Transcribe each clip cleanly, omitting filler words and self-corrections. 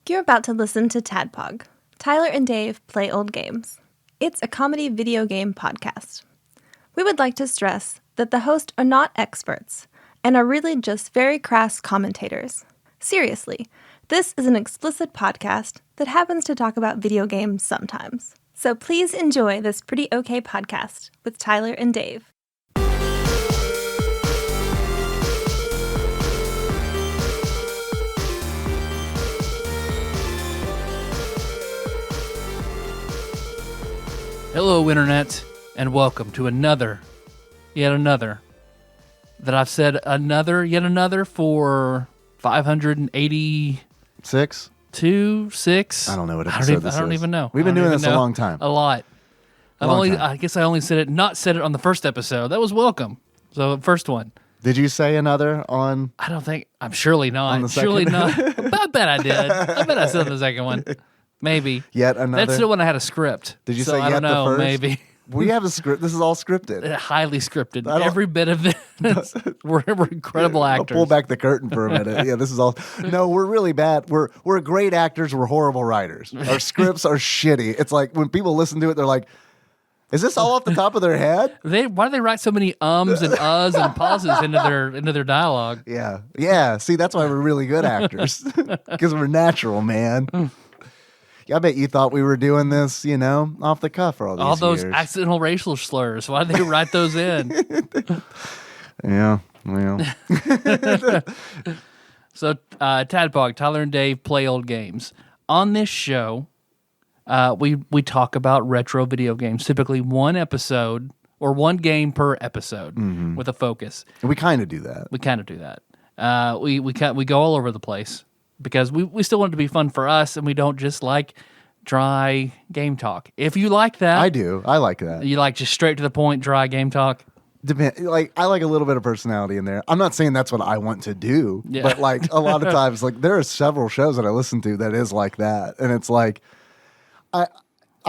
You're about to listen to TADPOG, Tyler and Dave Play Old Games. It's a comedy video game podcast. We would like to stress that the hosts are not experts and are really just very crass commentators. Seriously, this is an explicit podcast that happens to talk about video games sometimes. So please enjoy this pretty okay podcast with Tyler and Dave. Hello, Internet, and welcome to yet another, that I've said yet another for 586? 6? I don't know what episode this is. I don't even know. We've been doing this a long time. A lot. I guess I only said it on the first episode. That was welcome. So, first one. Did you say another on? I'm surely not. On the second? Surely not. I bet I did. I bet I said on the second one. Maybe. Yet another? That's still when I had a script. Did you so say I yet don't know, the first? Maybe. We have a script. This is all scripted. Highly scripted. Every bit of this. We're incredible actors. I'll pull back the curtain for a minute. Yeah, this is all. No, we're really bad. We're great actors. We're horrible writers. Our scripts are shitty. It's like when people listen to it, they're like, is this all off the top of their head? Why do they write so many ums and uhs and pauses into their dialogue? Yeah. See, that's why we're really good actors. Because we're natural, man. I bet you thought we were doing this, off the cuff for all those years. Accidental racial slurs. Why did they write those in? Yeah, well. So, TADPOG, Tyler and Dave Play Old Games. On this show, we talk about retro video games. Typically one episode or one game per episode with a focus. We kind of do that. We go all over the place. Because we still want it to be fun for us, and we don't just like dry game talk. If you like that... I do. I like that. You like just straight to the point, dry game talk? I like a little bit of personality in there. I'm not saying that's what I want to do, but a lot of times, there are several shows that I listen to that is like that. And it's like, I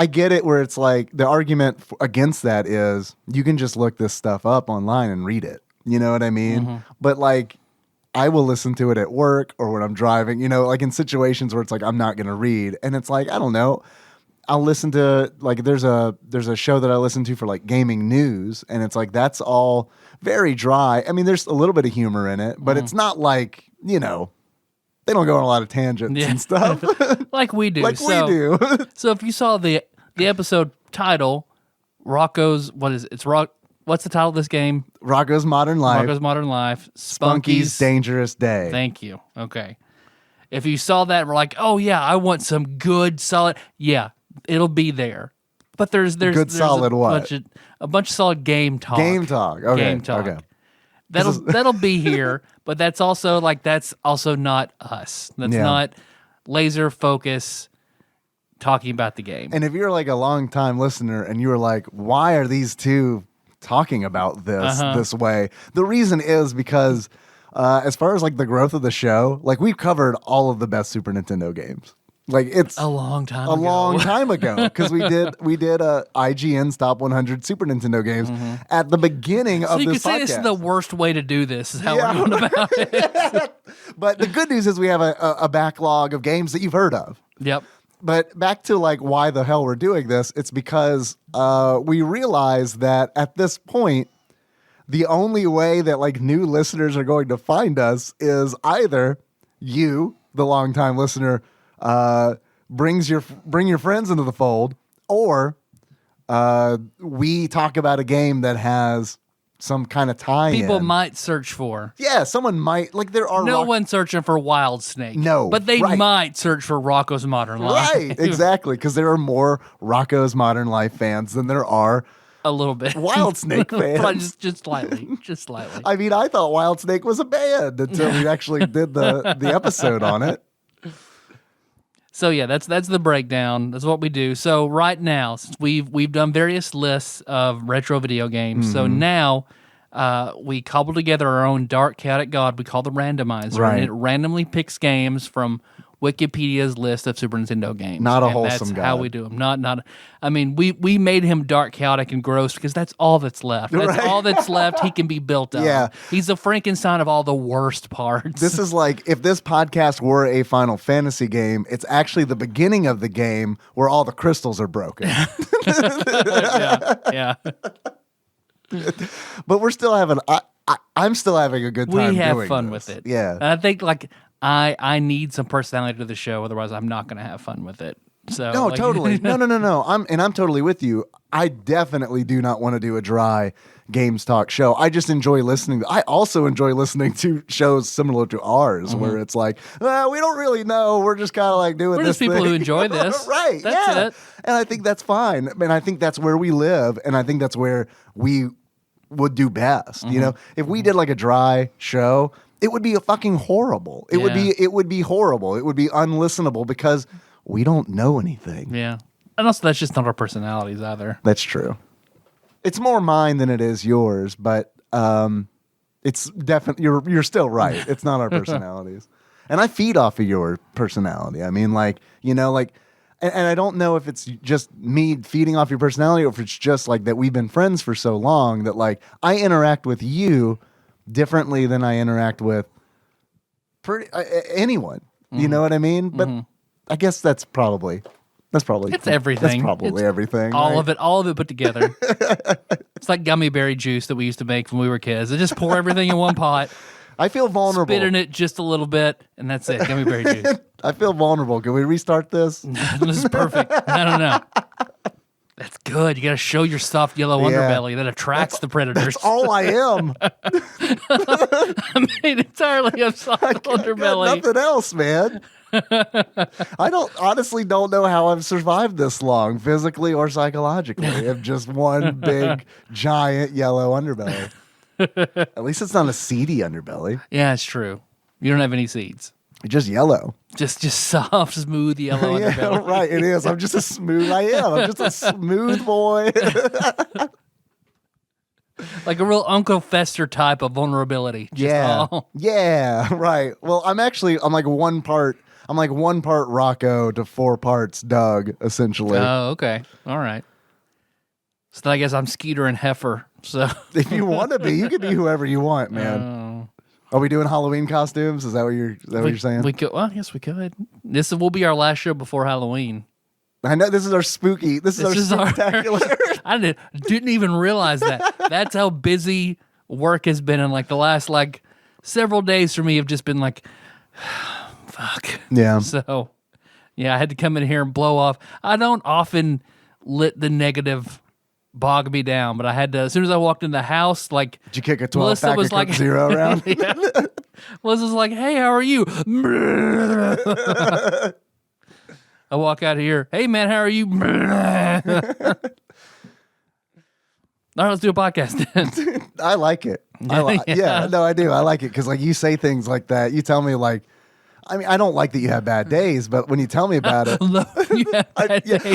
get it where it's like, the argument against that is, you can just look this stuff up online and read it. You know what I mean? Mm-hmm. But I will listen to it at work or when I'm driving, in situations where it's like, I'm not going to read. And it's like, I don't know. I'll listen to, there's a show that I listen to for gaming news. And it's like, that's all very dry. I mean, there's a little bit of humor in it, but it's not they don't go on a lot of tangents and stuff. Like we do. We do. So if you saw the episode title, Rocko's, what's the title of this game? Rocko's Modern Life. Rocko's Modern Life. Spunky's Dangerous Day. Thank you. Okay. If you saw that, we're like, oh yeah, I want some good, solid. Yeah, it'll be there. But there's solid what? A bunch of solid game talk. Game talk. Okay. Game talk. Okay. That'll be here, but that's also not us. That's not laser focus talking about the game. And if you're a long time listener and you were like, why are these two talking about this way? The reason is because as far as the growth of the show, we've covered all of the best Super Nintendo games. It's a long time ago because we did IGN's top 100 Super Nintendo games at the beginning of this podcast. So you could say this is the worst way to do this, is how we're going about it. But the good news is we have a backlog of games that you've heard of. Yep. But back to why the hell we're doing this, it's because we realize that at this point, the only way that new listeners are going to find us is either you, the longtime listener, bring your friends into the fold, or we talk about a game that has some kind of tie-in. People might search for. Yeah, someone might. There are... No one's searching for Wild Snake. No, but they might search for Rocko's Modern Life. Right, exactly, because there are more Rocko's Modern Life fans than there are... A little bit. Wild Snake fans. just slightly. I mean, I thought Wild Snake was a band until we actually did the episode on it. So yeah, that's the breakdown. That's what we do. So right now, since we've done various lists of retro video games, so now we cobble together our own dark chaotic god we call the randomizer, right. And it randomly picks games from Wikipedia's list of Super Nintendo games. Not a and wholesome that's guy. how we do them. Not. I mean, we made him dark, chaotic, and gross because that's all that's left. That's all that's left. He can be built up. Yeah. He's the Frankenstein of all the worst parts. This is like if this podcast were a Final Fantasy game, it's actually the beginning of the game where all the crystals are broken. yeah. But we're still having. I'm still having a good time. We have doing fun this. with it. Yeah. And I think like I need some personality to the show, otherwise I'm not going to have fun with it. So No, like, totally. No. I'm totally with you. I definitely do not want to do a dry games talk show. I just enjoy listening. I also enjoy listening to shows similar to ours, where it's like, we don't really know. We're just kind of like doing we're this just people thing. who enjoy this. Right. That's yeah. it. And I think that's fine. I mean, I think that's where we live, and I think that's where we would do best. You know, if we did like a dry show, it would be a fucking horrible. It would be horrible. It would be unlistenable because we don't know anything. Yeah. And also that's just not our personalities either. That's true. It's more mine than it is yours, but it's definitely you're still right. It's not our personalities. And I feed off of your personality. I mean, like, you know, like and I don't know if it's just me feeding off your personality or if it's just like that we've been friends for so long that like I interact with you differently than I interact with anyone. You know what I mean? But I guess that's probably it's everything. That's probably it's everything. All of it put together. It's like gummy berry juice that we used to make when we were kids. They just pour everything in one pot. I feel vulnerable. Spit in it just a little bit, and that's it. Gummy berry juice. I feel vulnerable. Can we restart this? This is perfect. No. That's good. You got to show your soft yellow underbelly that attracts the predators. That's all I am. I'm made entirely of soft underbelly. Nothing else, man. I honestly don't know how I've survived this long, physically or psychologically. I have just one big, giant yellow underbelly. At least it's not a seedy underbelly. Yeah, it's true. You don't have any seeds. It's just yellow. Just soft, smooth yellow underbelly. Right, it is. I'm just a smooth boy. Like a real Uncle Fester type of vulnerability. Yeah, right. Well, I'm like one part Rocko to 4 parts Doug, essentially. Oh, okay. All right. So then I guess I'm Skeeter and Heffer. So if you want to be, you can be whoever you want, man. Are we doing Halloween costumes? Is that what you're saying? We could. Well, yes, we could. This will be our last show before Halloween. I know this is our spooky. This is our spectacular. I didn't even realize that. That's how busy work has been in like the last like several days for me. Have just been like, fuck. Yeah. So, yeah, I had to come in here and blow off. I don't often let the negative bog me down, but I had to. As soon as I walked in the house, like, did you kick a 12 pack of Coke Zero around? Melissa's like, "Hey, how are you?" I walk out here. "Hey, man, how are you?" All right, let's do a podcast then. I like it. Yeah, no, I do. I like it because like you say things like that. You tell me like, I mean, I don't like that you have bad days, but when you tell me about it,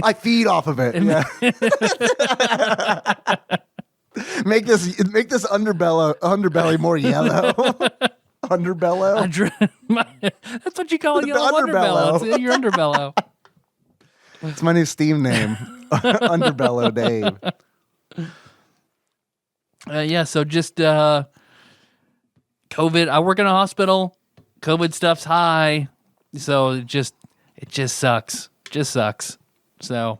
I feed off of it. Yeah. make this underbelly more yellow. Underbellow. That's what you call a yellow underbellow. It's your underbellow. It's my new Steam name, Underbellow Dave. Yeah, so just COVID. I work in a hospital. COVID stuff's high, so it just sucks. Just sucks. So,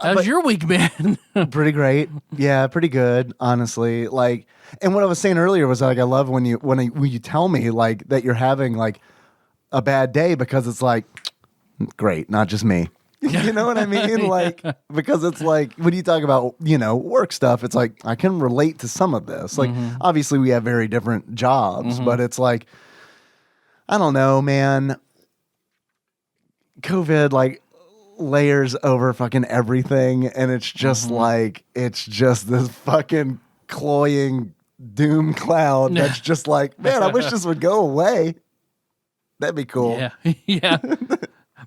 how's your week been? Pretty great. Yeah, pretty good. Honestly, like, and what I was saying earlier was like I love when you tell me like that you're having like a bad day because it's like great, not just me. You know what I mean? Like, because it's like when you talk about, work stuff, it's like I can relate to some of this. Like, obviously we have very different jobs, but it's like, I don't know, man. COVID like layers over fucking everything, and it's just like it's just this fucking cloying doom cloud that's just like, man, I wish this would go away. That'd be cool. Yeah. Yeah.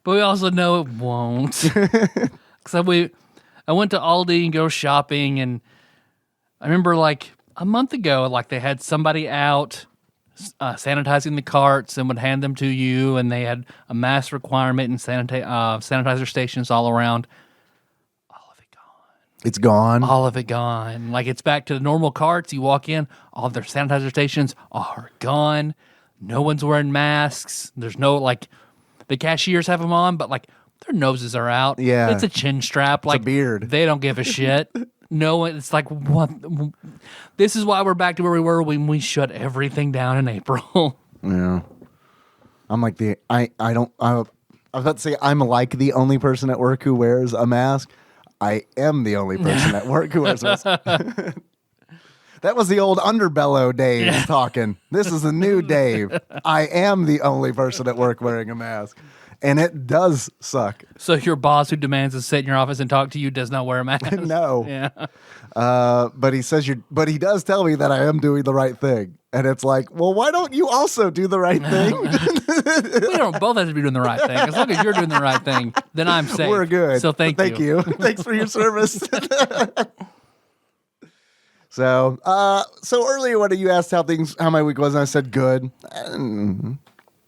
But we also know it won't. So I went to Aldi and go shopping, and I remember like a month ago, like they had somebody out sanitizing the carts and would hand them to you, and they had a mask requirement and sanitizer stations all around. All of it gone. It's gone. All of it gone. Like, it's back to the normal carts. You walk in, all of their sanitizer stations are gone. No one's wearing masks. There's no, like, the cashiers have them on, but, like, their noses are out. Yeah. It's a chin strap. Like, a beard. They don't give a shit. No, it's like, what? This is why we're back to where we were when we shut everything down in April. Yeah. I'm like I was about to say I'm like the only person at work who wears a mask. I am the only person at work who wears a mask. That was the old underbellow Dave talking. This is the new Dave. I am the only person at work wearing a mask. And it does suck. So your boss who demands to sit in your office and talk to you does not wear a mask? No. Yeah. But he does tell me that I am doing the right thing. And it's like, well, why don't you also do the right thing? We don't both have to be doing the right thing. As long as you're doing the right thing, then I'm safe. We're good. So thank you. Thanks for your service. So earlier when you asked how my week was, and I said good.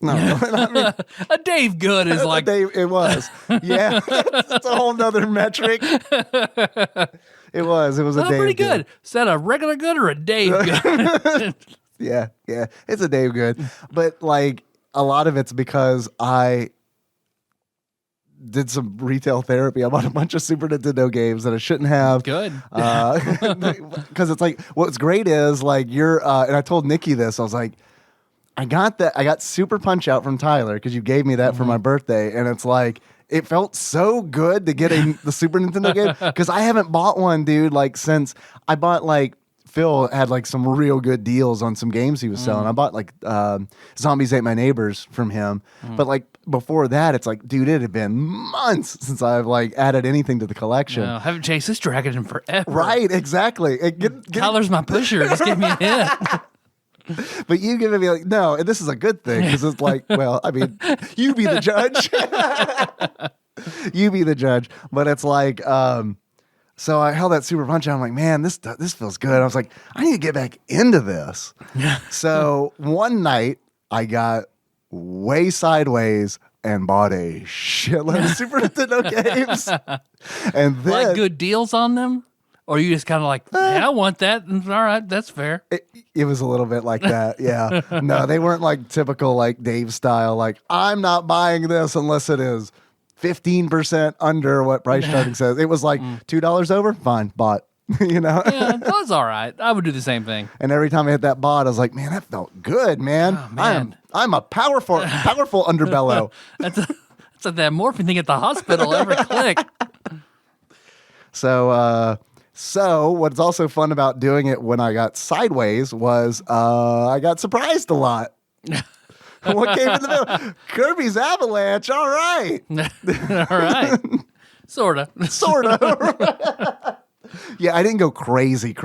No, I mean, a Dave good is like Dave. It was, yeah. It's a whole nother metric. It was a Dave. Pretty good. Is that a regular good or a Dave good? Yeah, it's a Dave good, but like a lot of it's because I did some retail therapy. I bought a bunch of Super Nintendo games that I shouldn't have. Good. Because it's like what's great is like and I told Nikki this. I was like, I got Super Punch Out from Tyler because you gave me that for my birthday, and it's like it felt so good to get the Super Nintendo game because I haven't bought one, dude. Like since I bought like Phil had like some real good deals on some games he was selling. I bought like Zombies Ate My Neighbors from him, but like before that, it's like, dude, it had been months since I've like added anything to the collection. No, haven't chased this dragon in forever. Right? Exactly. Tyler's my pusher. Just give me a hint. But you give me like, no, and this is a good thing because it's like, well, I mean, you be the judge. You be the judge. But it's like, so I held that Super Punch out. I'm like, man, this feels good. I was like, I need to get back into this. So one night I got way sideways and bought a shitload of Super Nintendo games. And then, like good deals on them? Or you just kind of like, yeah, I want that. All right, that's fair. It was a little bit like that, yeah. No, they weren't like typical like Dave style, like, I'm not buying this unless it is 15% under what price starting says. It was like $2 over, fine, bought. You know? Yeah, that's all right. I would do the same thing. And every time I hit that bot, I was like, man, that felt good, man. Oh, man. I'm a powerful underbellow. That's like that morphine thing at the hospital every click. So what's also fun about doing it when I got sideways was I got surprised a lot. What came in the middle? Kirby's Avalanche. All right. All right. Sort of. Yeah, I didn't go crazy.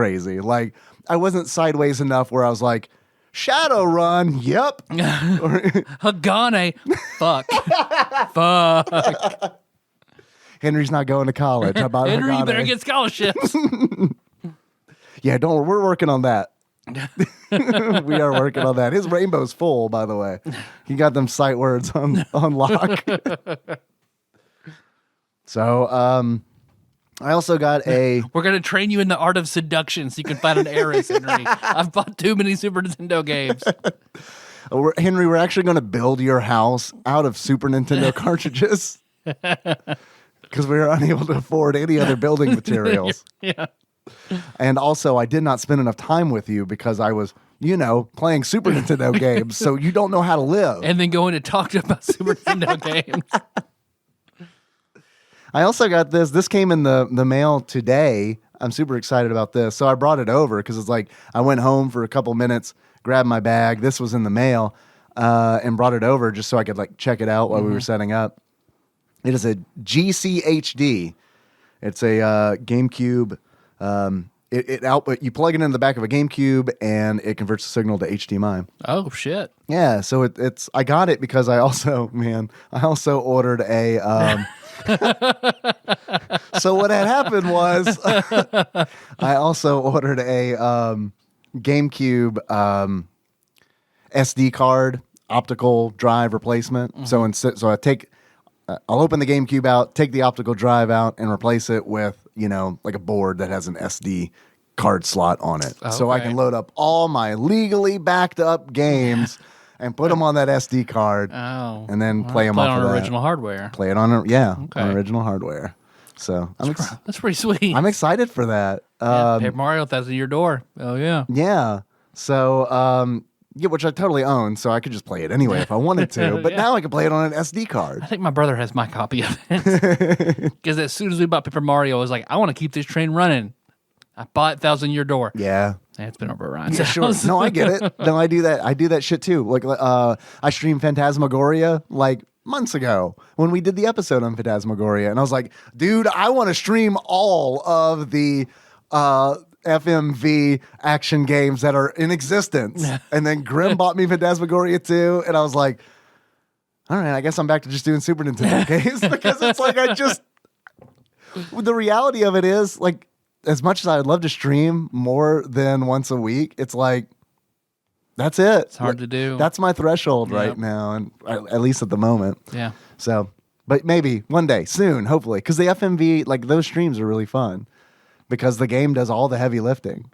Like, I wasn't sideways enough where I was like, Shadowrun, yep. Hagane, fuck. Fuck. Henry's not going to college. How about Henry, Hagane? you better get scholarships. Yeah, don't worry. We're working on that. We are working on that. His rainbow's full, by the way. He got them sight words on lock. So, I also got a... We're going to train you in the art of seduction so you can find an heiress, Henry. I've bought too many Super Nintendo games. Henry, we're actually going to build your house out of Super Nintendo cartridges. Because we were unable to afford any other building materials. Yeah. And also, I did not spend enough time with you because I was, playing Super Nintendo games. So you don't know how to live. And then going to talk about Super Nintendo games. I also got this. This came in the mail today. I'm super excited about this. So I brought it over because it's like I went home for a couple minutes, grabbed my bag. This was in the mail and brought it over just so I could like check it out while we were setting up. It is a GCHD. It's a GameCube. It output. You plug it into the back of a GameCube, and it converts the signal to HDMI. Oh shit! Yeah, so it's. I got it because I also ordered a. So what had happened was, I also ordered a GameCube. SD card optical drive replacement. So I'll open the GameCube out, take the optical drive out, and replace it with, like a board that has an SD card slot on it. So I can load up all my legally backed up games and put them on that SD card and then play them off of that. Original hardware. Play it on original hardware. So that's pretty sweet. I'm excited for that. Paper Mario, that's in your door. Oh, yeah. Yeah. So, which I totally own, so I could just play it anyway if I wanted to. But now I can play it on an SD card. I think my brother has my copy of it. Because as soon as we bought Paper Mario, I was like, I want to keep this train running. I bought Thousand Year Door. Yeah. And it's been over Ryan's house. Sure. No, I get it. No, I do that. I do that shit too. Like, I streamed Phantasmagoria like months ago when we did the episode on Phantasmagoria, and I was like, dude, I want to stream all of the FMV action games that are in existence. And then Grim bought me Phantasmagoria too, and I was like, all right, I guess I'm back to just doing Super Nintendo games because it's like the reality of it is, like, as much as I'd love to stream more than once a week, it's like, that's it. It's hard to do. That's my threshold right now, and at least at the moment. Yeah. So, but maybe one day, soon, hopefully, because the FMV, like, those streams are really fun because the game does all the heavy lifting.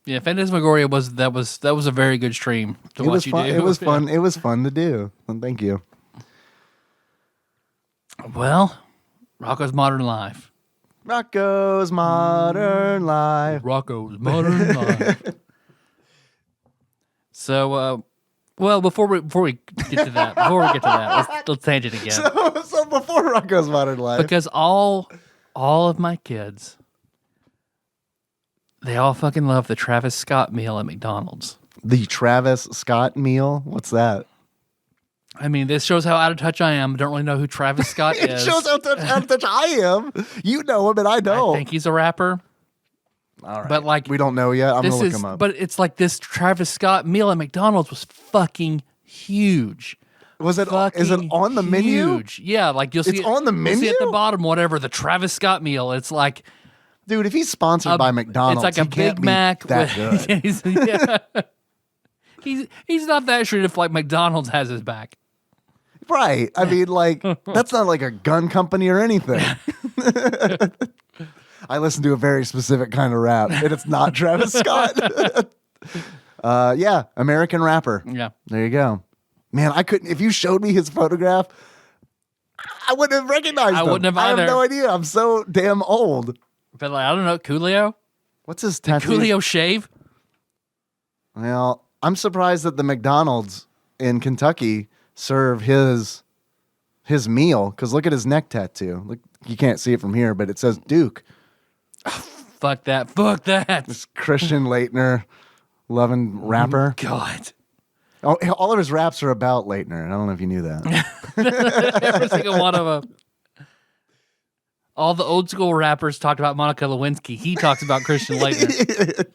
Yeah, Phantasmagoria was a very good stream to watch you do. It was fun. It was fun to do. And thank you. Well, Rocko's Modern Life. Rocko's Modern Life. Rocko's Modern Life. So, well, before we get to that, let's tangent again. So before Rocko's Modern Life, because all of my kids, they all fucking love the Travis Scott meal at McDonald's. The Travis Scott meal? What's that? I mean, this shows how out of touch I am. I don't really know who Travis Scott is. It shows how out of touch I am. You know him and I don't. I think he's a rapper. All right. But like, we don't know yet. I'm going to look him up. But it's like this Travis Scott meal at McDonald's was fucking huge. Is it on the menu? Huge. Yeah, like you'll see it's on the menu? You'll see at the bottom, whatever, the Travis Scott meal. It's like, dude, if he's sponsored by McDonald's, it's like a Big Mac. That good. He's not that sure if like McDonald's has his back. Right. I mean, like, that's not like a gun company or anything. I listen to a very specific kind of rap, and it's not Travis Scott. Yeah, American rapper. Yeah. There you go. Man, I couldn't, if you showed me his photograph, I wouldn't have recognized him. I wouldn't have either. I have no idea. I'm so damn old. But like, I don't know, Coolio? What's his tattoo? Did Coolio shave? Well, I'm surprised that the McDonald's in Kentucky serve his meal, because look at his neck tattoo. Look, you can't see it from here, but it says Duke. Fuck that. This Christian Leitner loving rapper. God. Oh, all of his raps are about Leitner. I don't know if you knew that. Every single one of them. All the old school rappers talked about Monica Lewinsky. He talks about Christian Leitner.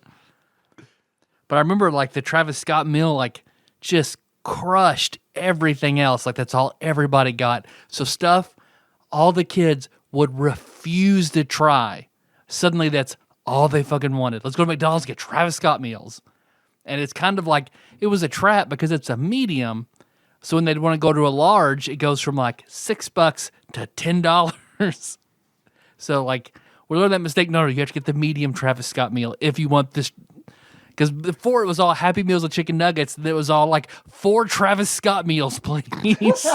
But I remember like the Travis Scott meal, like just crushed everything else. Like that's all everybody got. So stuff all the kids would refuse to try. Suddenly that's all they fucking wanted. Let's go to McDonald's and get Travis Scott meals. And it's kind of like, it was a trap because it's a medium. So when they'd want to go to a large, it goes from like $6 to $10. So like, we learned that mistake. No, you have to get the medium Travis Scott meal if you want this. Because before it was all Happy Meals with chicken nuggets, it was all like 4 Travis Scott meals, please.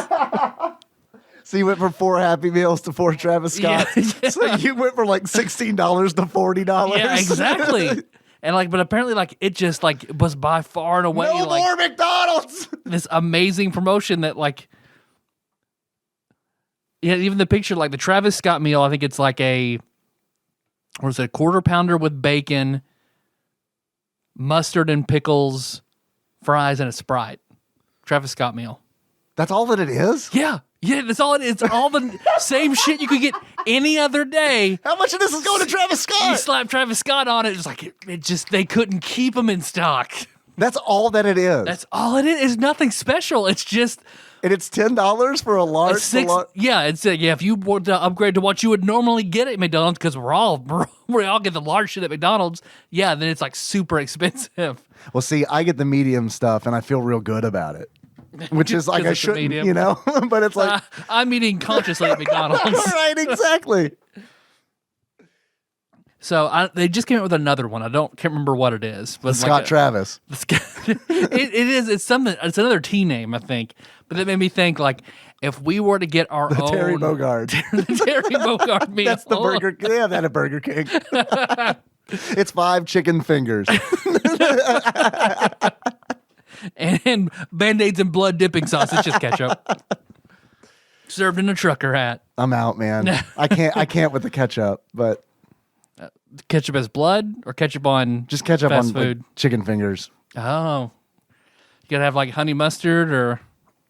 So you went from 4 Happy Meals to 4 Travis Scott. Yeah. So you went from like $16 to $40. Yeah, exactly. And like, but apparently, like, it just like was by far and away no like more McDonald's. This amazing promotion that like, yeah, even the picture, like the Travis Scott meal, I think it's like a quarter pounder with bacon, mustard and pickles, fries, and a Sprite. Travis Scott meal. That's all that it is? Yeah. Yeah, that's all it is. It's all the same shit you could get any other day. How much of this is going to Travis Scott? You slap Travis Scott on it. It's like, it just, they couldn't keep them in stock. That's all that it is. That's all it is. It's nothing special. It's just... And it's $10 for a large. Yeah, it's if you want to upgrade to what you would normally get at McDonald's, because we all get the large shit at McDonald's. Yeah, then it's like super expensive. Well, see, I get the medium stuff, and I feel real good about it, which is like I shouldn't, you know. But it's like I'm eating consciously at McDonald's. Right, exactly. So they just came out with another one. Can't remember what it is. But Scott Travis. It is. It's something. It's another T name, I think. But that made me think, like, if we were to get our own Terry Bogard, the Terry Bogard meal. That's the Burger. They have that at Burger King. It's 5 chicken fingers and Band-Aids and blood dipping sauce. It's just ketchup served in a trucker hat. I'm out, man. I can't with the ketchup, but. Ketchup as blood or ketchup on just ketchup fast on food? Like, chicken fingers. Oh, you gotta have like honey mustard or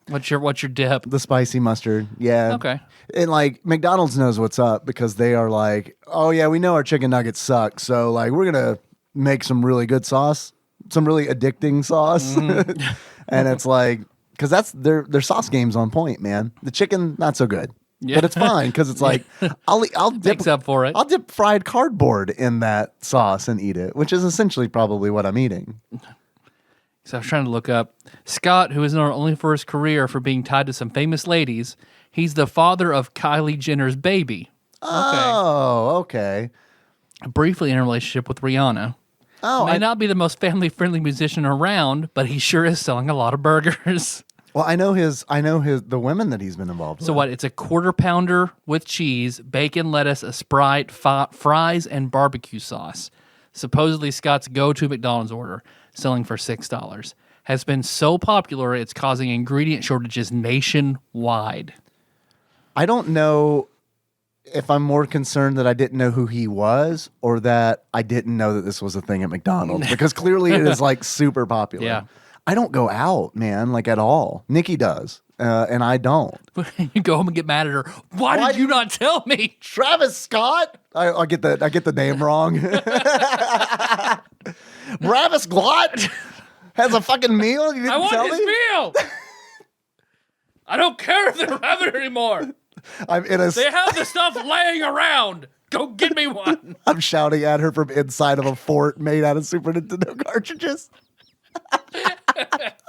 what's your dip? The spicy mustard. Yeah. Okay. And like McDonald's knows what's up because they are like, oh yeah, we know our chicken nuggets suck, so like we're gonna make some really good sauce, some really addicting sauce, and it's like because that's their sauce game's on point, man. The chicken not so good. Yeah. But it's fine because it's like I'll dip makes up for it. I'll dip fried cardboard in that sauce and eat it, which is essentially probably what I'm eating. So I was trying to look up Scott, who is known only for his career for being tied to some famous ladies. He's the father of Kylie Jenner's baby. Oh, okay. Briefly in a relationship with Rihanna. Oh, may not be the most family-friendly musician around, but he sure is selling a lot of burgers. Well, I know the women that he's been involved with. So what? It's a quarter pounder with cheese, bacon, lettuce, a Sprite, fries, and barbecue sauce. Supposedly Scott's go-to McDonald's order, selling for $6, has been so popular it's causing ingredient shortages nationwide. I don't know if I'm more concerned that I didn't know who he was or that I didn't know that this was a thing at McDonald's because clearly it is like super popular. Yeah. I don't go out, man, like at all. Nikki does, and I don't. You go home and get mad at her. Why did you not tell me? Travis Scott? I get the name wrong. Travis Glott has a fucking meal? You didn't tell me? I want his meal! I don't care if they don't have it anymore. They have the stuff laying around. Go get me one. I'm shouting at her from inside of a fort made out of Super Nintendo cartridges.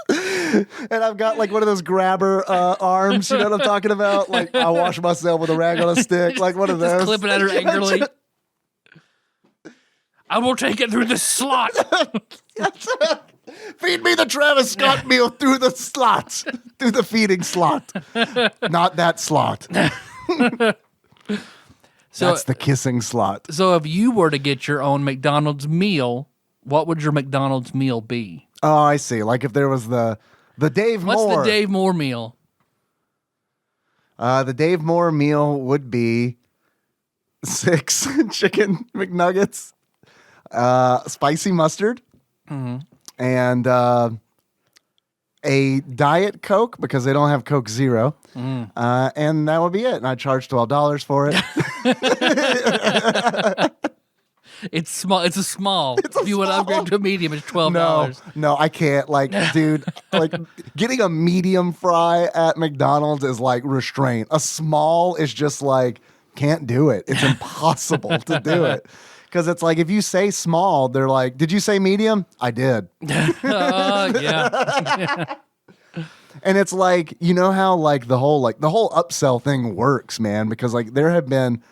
And I've got like one of those grabber arms, you know what I'm talking about? Like I wash myself with a rag on a stick, like one of those. Just clipping at her angrily. I will take it through the slot. Feed me the Travis Scott meal through the slot, through the feeding slot, not that slot. That's the kissing slot. So if you were to get your own McDonald's meal, what would your McDonald's meal be? Oh, I see. Like if there was the Dave Moore. What's the Dave Moore meal? The Dave Moore meal would be 6 chicken McNuggets, spicy mustard, and a Diet Coke because they don't have Coke Zero. And that would be it. And I charge $12 for it. It's small. It's a small. If you would upgrade to a medium, it's $12. No, I can't. Like, dude, like getting a medium fry at McDonald's is like restraint. A small is just like can't do it. It's impossible to do it. Because it's like if you say small, they're like, "Did you say medium?" I did. Yeah. And it's like, you know how like the whole upsell thing works, man, because like there have been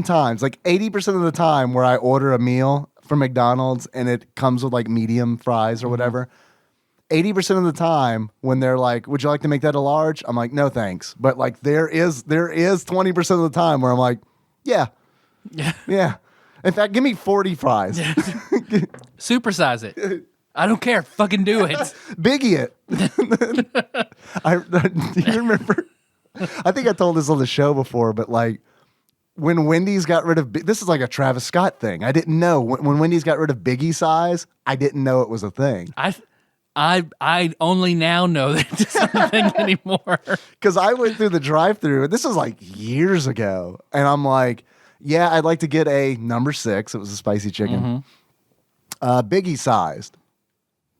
times, like 80% of the time where I order a meal from McDonald's and it comes with like medium fries or whatever. 80% of the time when they're like, "Would you like to make that a large?" I'm like, "No, thanks." But like there is 20% of the time where I'm like, "Yeah. Yeah. In fact, give me 40 fries." Supersize it. I don't care. Fucking do it. Biggie it. Do you remember? I think I told this on the show before, but like when Wendy's got rid of, this is like a Travis Scott thing. I didn't know when Wendy's got rid of Biggie size. I didn't know it was a thing. I only now know that it's not a thing anymore. Because I went through the drive-thru. This was like years ago, and I'm like, "Yeah, I'd like to get a number 6." It was a spicy chicken, Biggie sized.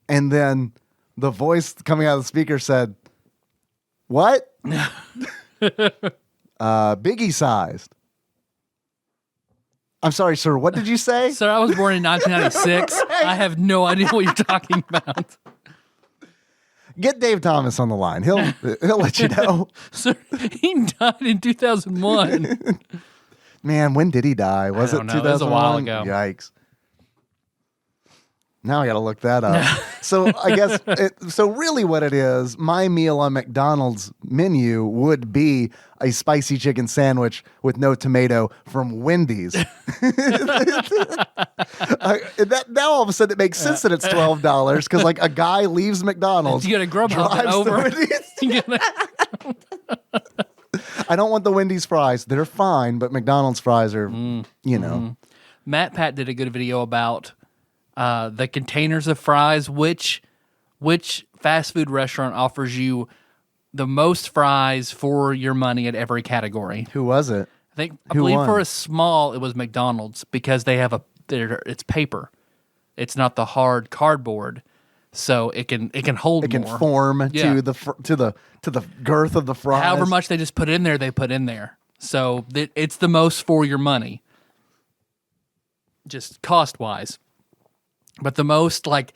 And then the voice coming out of the speaker said, "What?" Biggie sized. I'm sorry, sir. What did you say? Sir, I was born in 1996. Right. I have no idea what you're talking about. Get Dave Thomas on the line. He'll let you know. Sir, he died in 2001. Man, when did he die? Was it don't know. 2001? It was a while ago. Yikes. Now I got to look that up. So I guess, so really what it is, my meal on McDonald's menu would be a spicy chicken sandwich with no tomato from Wendy's. Now all of a sudden it makes sense that it's $12 because like a guy leaves McDonald's. You got to Grubhub it over. I don't want the Wendy's fries. They're fine, but McDonald's fries are, you know. Matt Pat did a good video about the containers of fries. Which fast food restaurant offers you the most fries for your money at every category? Who was it? I believe for a small, it was McDonald's because they have it's paper. It's not the hard cardboard, so it can hold more. It can form to the girth of the fries. However much they just put in there, they put in there. So it's the most for your money, just cost wise. But the most, like,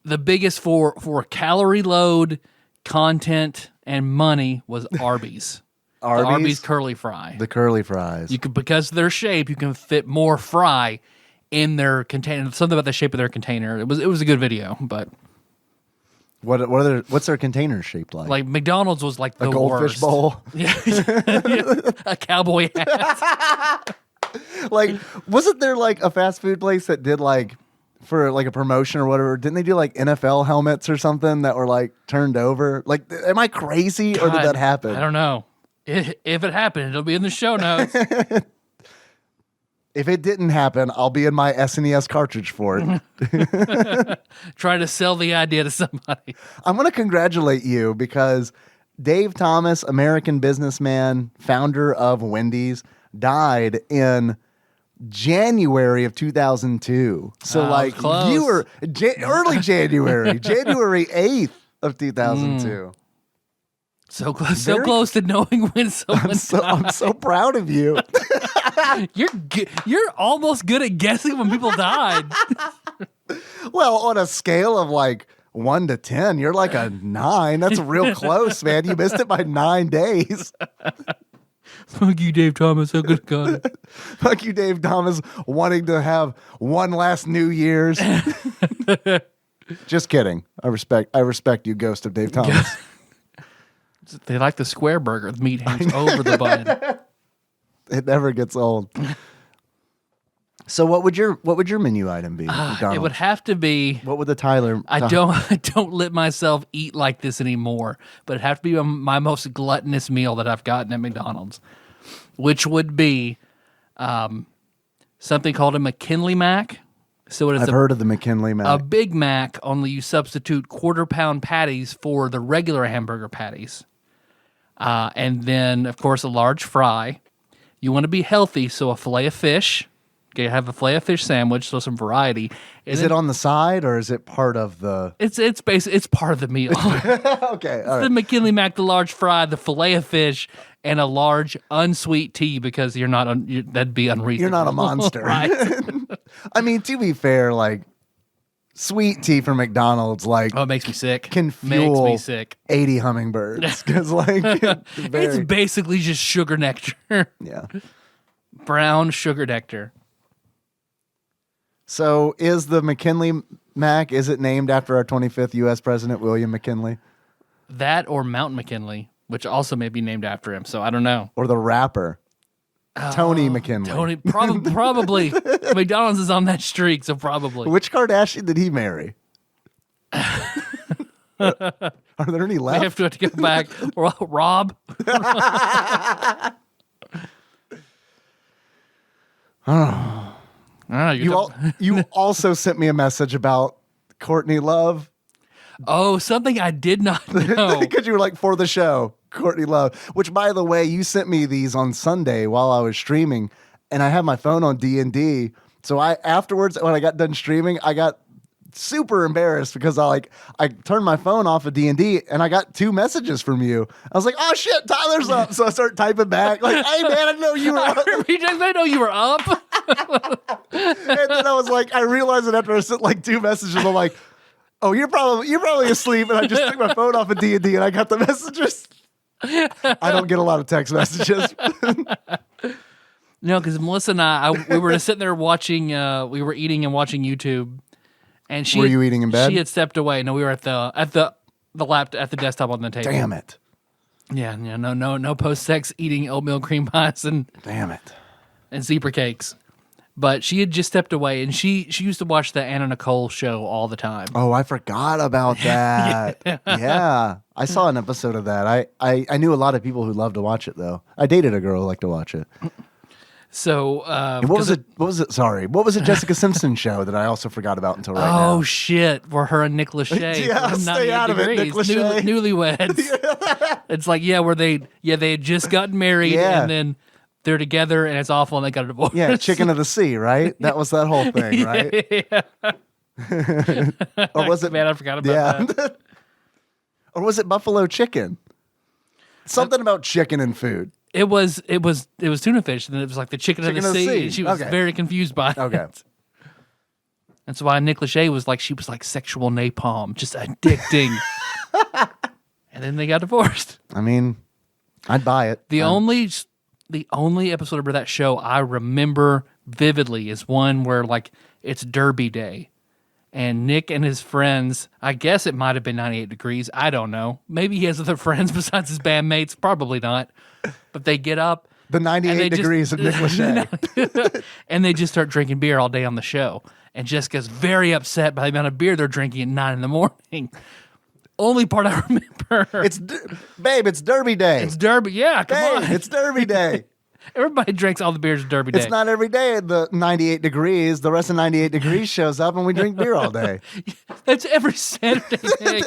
the biggest for calorie load, content, and money was Arby's. The Arby's curly fry. The curly fries. You could, because of their shape, you can fit more fry in their container. Something about the shape of their container. It was a good video, but what's their container shaped like? Like McDonald's was like the a goldfish worst. bowl. Yeah. A cowboy hat. Like, wasn't there like a fast food place that did like for like a promotion or whatever? Didn't they do like NFL helmets or something that were like turned over? Like, am I crazy or did that happen? I don't know. If it happened, it'll be in the show notes. If it didn't happen, I'll be in my SNES cartridge for it. Try to sell the idea to somebody. I'm going to congratulate you because Dave Thomas, American businessman, founder of Wendy's, died in January of 2002. So like close. you were early January, January 8th of 2002. So close, so close to knowing when someone died. I'm so proud of you. You're almost good at guessing when people died. Well, on a scale of like 1 to 10, you're like a 9. That's real close, man. You missed it by 9 days. Fuck you, Dave Thomas. How good got it. Fuck you, Dave Thomas, wanting to have one last New Year's. Just kidding. I respect you, ghost of Dave Thomas. They like the square burger. The meat hangs over the bun. It never gets old. So what would your menu item be? It would have to be. What would the Tyler? I don't let myself eat like this anymore, but it'd have to be my most gluttonous meal that I've gotten at McDonald's, which would be something called a McKinley Mac. So I've heard of the McKinley Mac. A Big Mac, only you substitute quarter-pound patties for the regular hamburger patties. And then, of course, a large fry. You want to be healthy, so a fillet of fish. Okay, have a fillet of fish sandwich, so some variety. Is it on the side or is it part of the? It's part of the meal. Okay, all right. The McKinley Mac, the large fry, the fillet of fish, and a large unsweet tea because you're not. That'd be unreasonable. You're not a monster, right? I mean, to be fair, like sweet tea from McDonald's, like it makes me sick. Can fuel makes me sick. 80 hummingbirds because like it's basically just sugar nectar. Yeah, brown sugar nectar. So is the McKinley Mac, is it named after our 25th U.S. President, William McKinley? That or Mount McKinley, which also may be named after him. So I don't know. Or the rapper, Tony McKinley. Tony, probably. McDonald's is on that streak, so probably. Which Kardashian did he marry? Are there any left? We have to go back. Rob? You also sent me a message about Courtney Love. Oh, something I did not know. Because you were like, for the show, Courtney Love. Which, by the way, you sent me these on Sunday while I was streaming, and I had my phone on D&D. So afterwards, when I got done streaming, I got super embarrassed because I turned my phone off of D&D and I got 2 messages from you. I was like, oh shit, Tyler's up. So I start typing back like, hey man, I didn't know you were up. I know you were up. And then I was like, I realized that after I sent like 2 messages, I'm like, oh, you're probably asleep. And I just took my phone off of D&D and I got the messages. I don't get a lot of text messages. No, because Melissa and we were just sitting there watching. We were eating and watching YouTube, and Were you eating in bed? She had stepped away. No, we were at the desktop on the table. Damn it! Yeah, no post sex eating oatmeal cream pies and damn it and zebra cakes. But she had just stepped away, and she used to watch the Anna Nicole show all the time. Oh, I forgot about that. Yeah, I saw an episode of that. I knew a lot of people who loved to watch it though. I dated a girl who liked to watch it. So what was it? Sorry, what was it? Jessica Simpson show that I also forgot about until right now. Oh shit! For her and Nick Lachey. Yeah, stay out of it, Nick Lachey. Newlyweds. It's like they had just gotten married and then they're together and it's awful and they got a divorce. Yeah, Chicken of the Sea, right? That was that whole thing, right? Or was it? Man, I forgot about that. Or was it Buffalo Chicken? Something about chicken and food. It was tuna fish, and it was like the chicken of the sea. And she was very confused by it. Okay. That's why Nick Lachey was like, she was like sexual napalm, just addicting. And then they got divorced. I mean, I'd buy it. The only episode of that show I remember vividly is one where like it's Derby Day. And Nick and his friends, I guess it might have been 98 Degrees. I don't know. Maybe he has other friends besides his bandmates. Probably not. But they get up. The 98 Degrees of Nick Lachey. And they just start drinking beer all day on the show. And Jessica's very upset by the amount of beer they're drinking at 9 in the morning. Only part I remember. Babe, it's Derby Day. It's Derby. Yeah, come on. It's Derby Day. Everybody drinks all the beers at Derby Day. It's not every day at the 98 Degrees. The rest of 98 Degrees shows up and we drink beer all day. That's every Saturday day.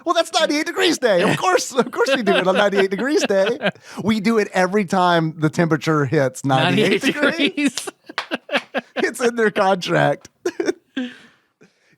Well, that's 98 Degrees Day. Of course we do it on 98 Degrees Day. We do it every time the temperature hits 98 degrees. It's in their contract.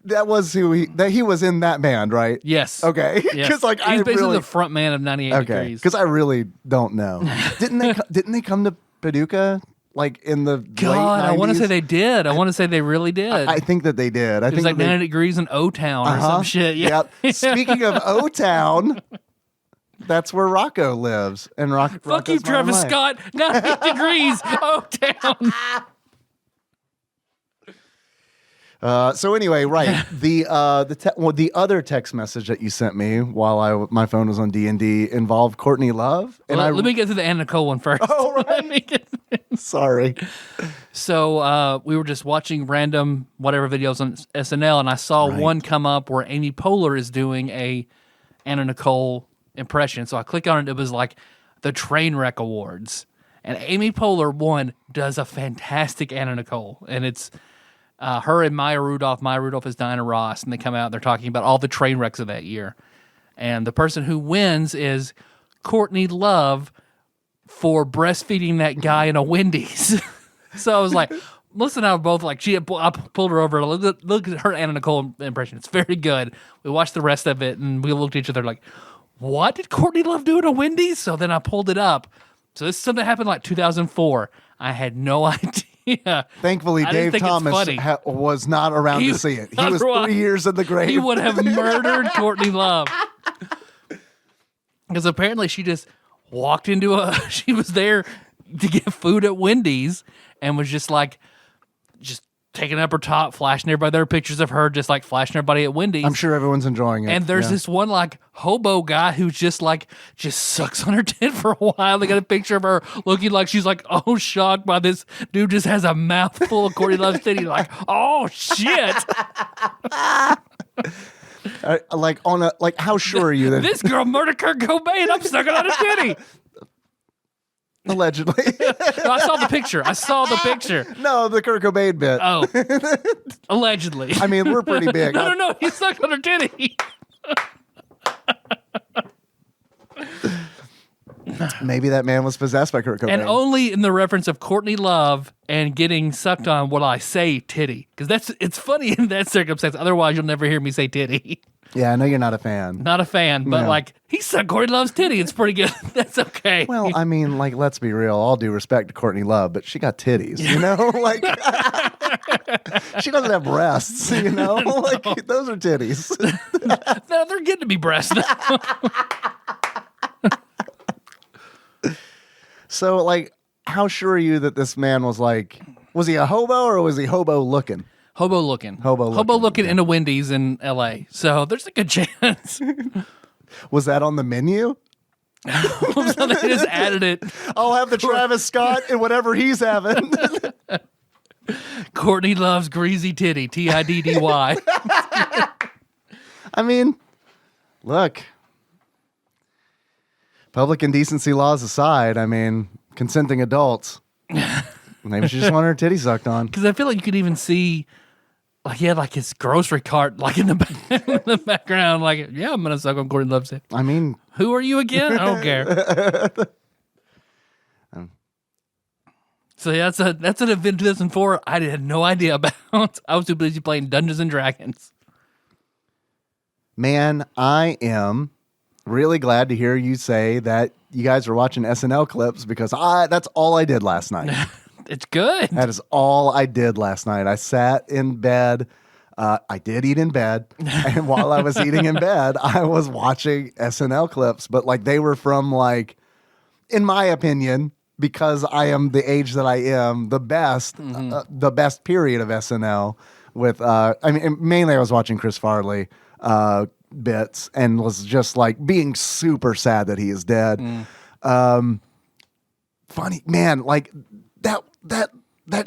That was he was in that band, right? Yes. Okay. Yes. He's basically the front man of 98 Degrees. Because I really don't know. Didn't they come to Paducah like in the late 90s? I want to say they did. I want to say they really did. I think that they did. It was like 90 Degrees in O-Town or some shit. Yeah. Yep. Speaking of O-Town, that's where Rocko lives. And Fuck you, Travis Scott. 90 Degrees, O-Town. So anyway, right, the other text message that you sent me while my phone was on D&D involved Courtney Love, and let me get to the Anna Nicole one first. Oh, right. Sorry. So we were just watching random whatever videos on SNL, and I saw one come up where Amy Poehler is doing a Anna Nicole impression. So I clicked on it. It was like the Trainwreck Awards, and Amy Poehler does a fantastic Anna Nicole, and it's. Her and Maya Rudolph. Maya Rudolph is Diana Ross, and they come out and they're talking about all the train wrecks of that year. And the person who wins is Courtney Love for breastfeeding that guy in a Wendy's. So I was like, Melissa and I were both like, I pulled her over. Look at her Anna Nicole impression. It's very good. We watched the rest of it, and we looked at each other like, what did Courtney Love do in a Wendy's? So then I pulled it up. So this is something that happened like 2004. I had no idea. Yeah. Thankfully, Dave Thomas was not around to see it. He was 3 years in the grave. He would have murdered Courtney Love. Because apparently she just walked into she was there to get food at Wendy's and was just taking up her top, flashing everybody their pictures of her, just like flashing everybody at Wendy's. I'm sure everyone's enjoying it. And there's this one like hobo guy who just sucks on her tit for a while. They got a picture of her looking like she's like, oh, shocked by this dude just has a mouthful of Courtney Love's titty. Like, oh shit. How sure are you that this girl murdered Kurt Cobain? I'm sucking on a titty. Allegedly. No, I saw the picture. No, the Kurt Cobain bit. Oh. Allegedly. I mean, we're pretty big. No. He sucked on her titty. Maybe that man was possessed by Kurt Cobain. And only in the reference of Courtney Love and getting sucked on will I say titty. Because it's funny in that circumstance. Otherwise, you'll never hear me say titty. Yeah, I know you're not a fan. Not a fan, but like, he sucked Courtney Love's titty. It's pretty good. That's okay. Well, I mean, like, let's be real. All due respect to Courtney Love, but she got titties, you know? Like, she doesn't have breasts, you know? Like, those are titties. No, they're getting to be breasts now. So, like, how sure are you that this man was like, was he a hobo or was he hobo looking? Hobo looking. Hobo looking, in a Wendy's in L.A. So there's a good chance. Was that on the menu? So they just added it. I'll have the Travis Scott and whatever he's having. Courtney Love's greasy titty. Tiddy. I mean, look. Public indecency laws aside, I mean, consenting adults. Maybe she just wanted her titty sucked on. Because I feel like you could even see, like, he had like his grocery cart, like in the background. Like, yeah, I'm gonna suck on Courtney Love's titty. I mean, who are you again? I don't care. So yeah, that's an event 2004 I had no idea about. I was too busy playing Dungeons and Dragons. Man, I am really glad to hear you say that you guys were watching SNL clips because that's all I did last night. It's good. That is all I did last night. I sat in bed. I did eat in bed. And while I was eating in bed, I was watching SNL clips. But like they were from like, in my opinion, because I am the age that I am, the best period of SNL with, I mean, mainly I was watching Chris Farley bits and was just like being super sad that he is dead. Funny, man, like that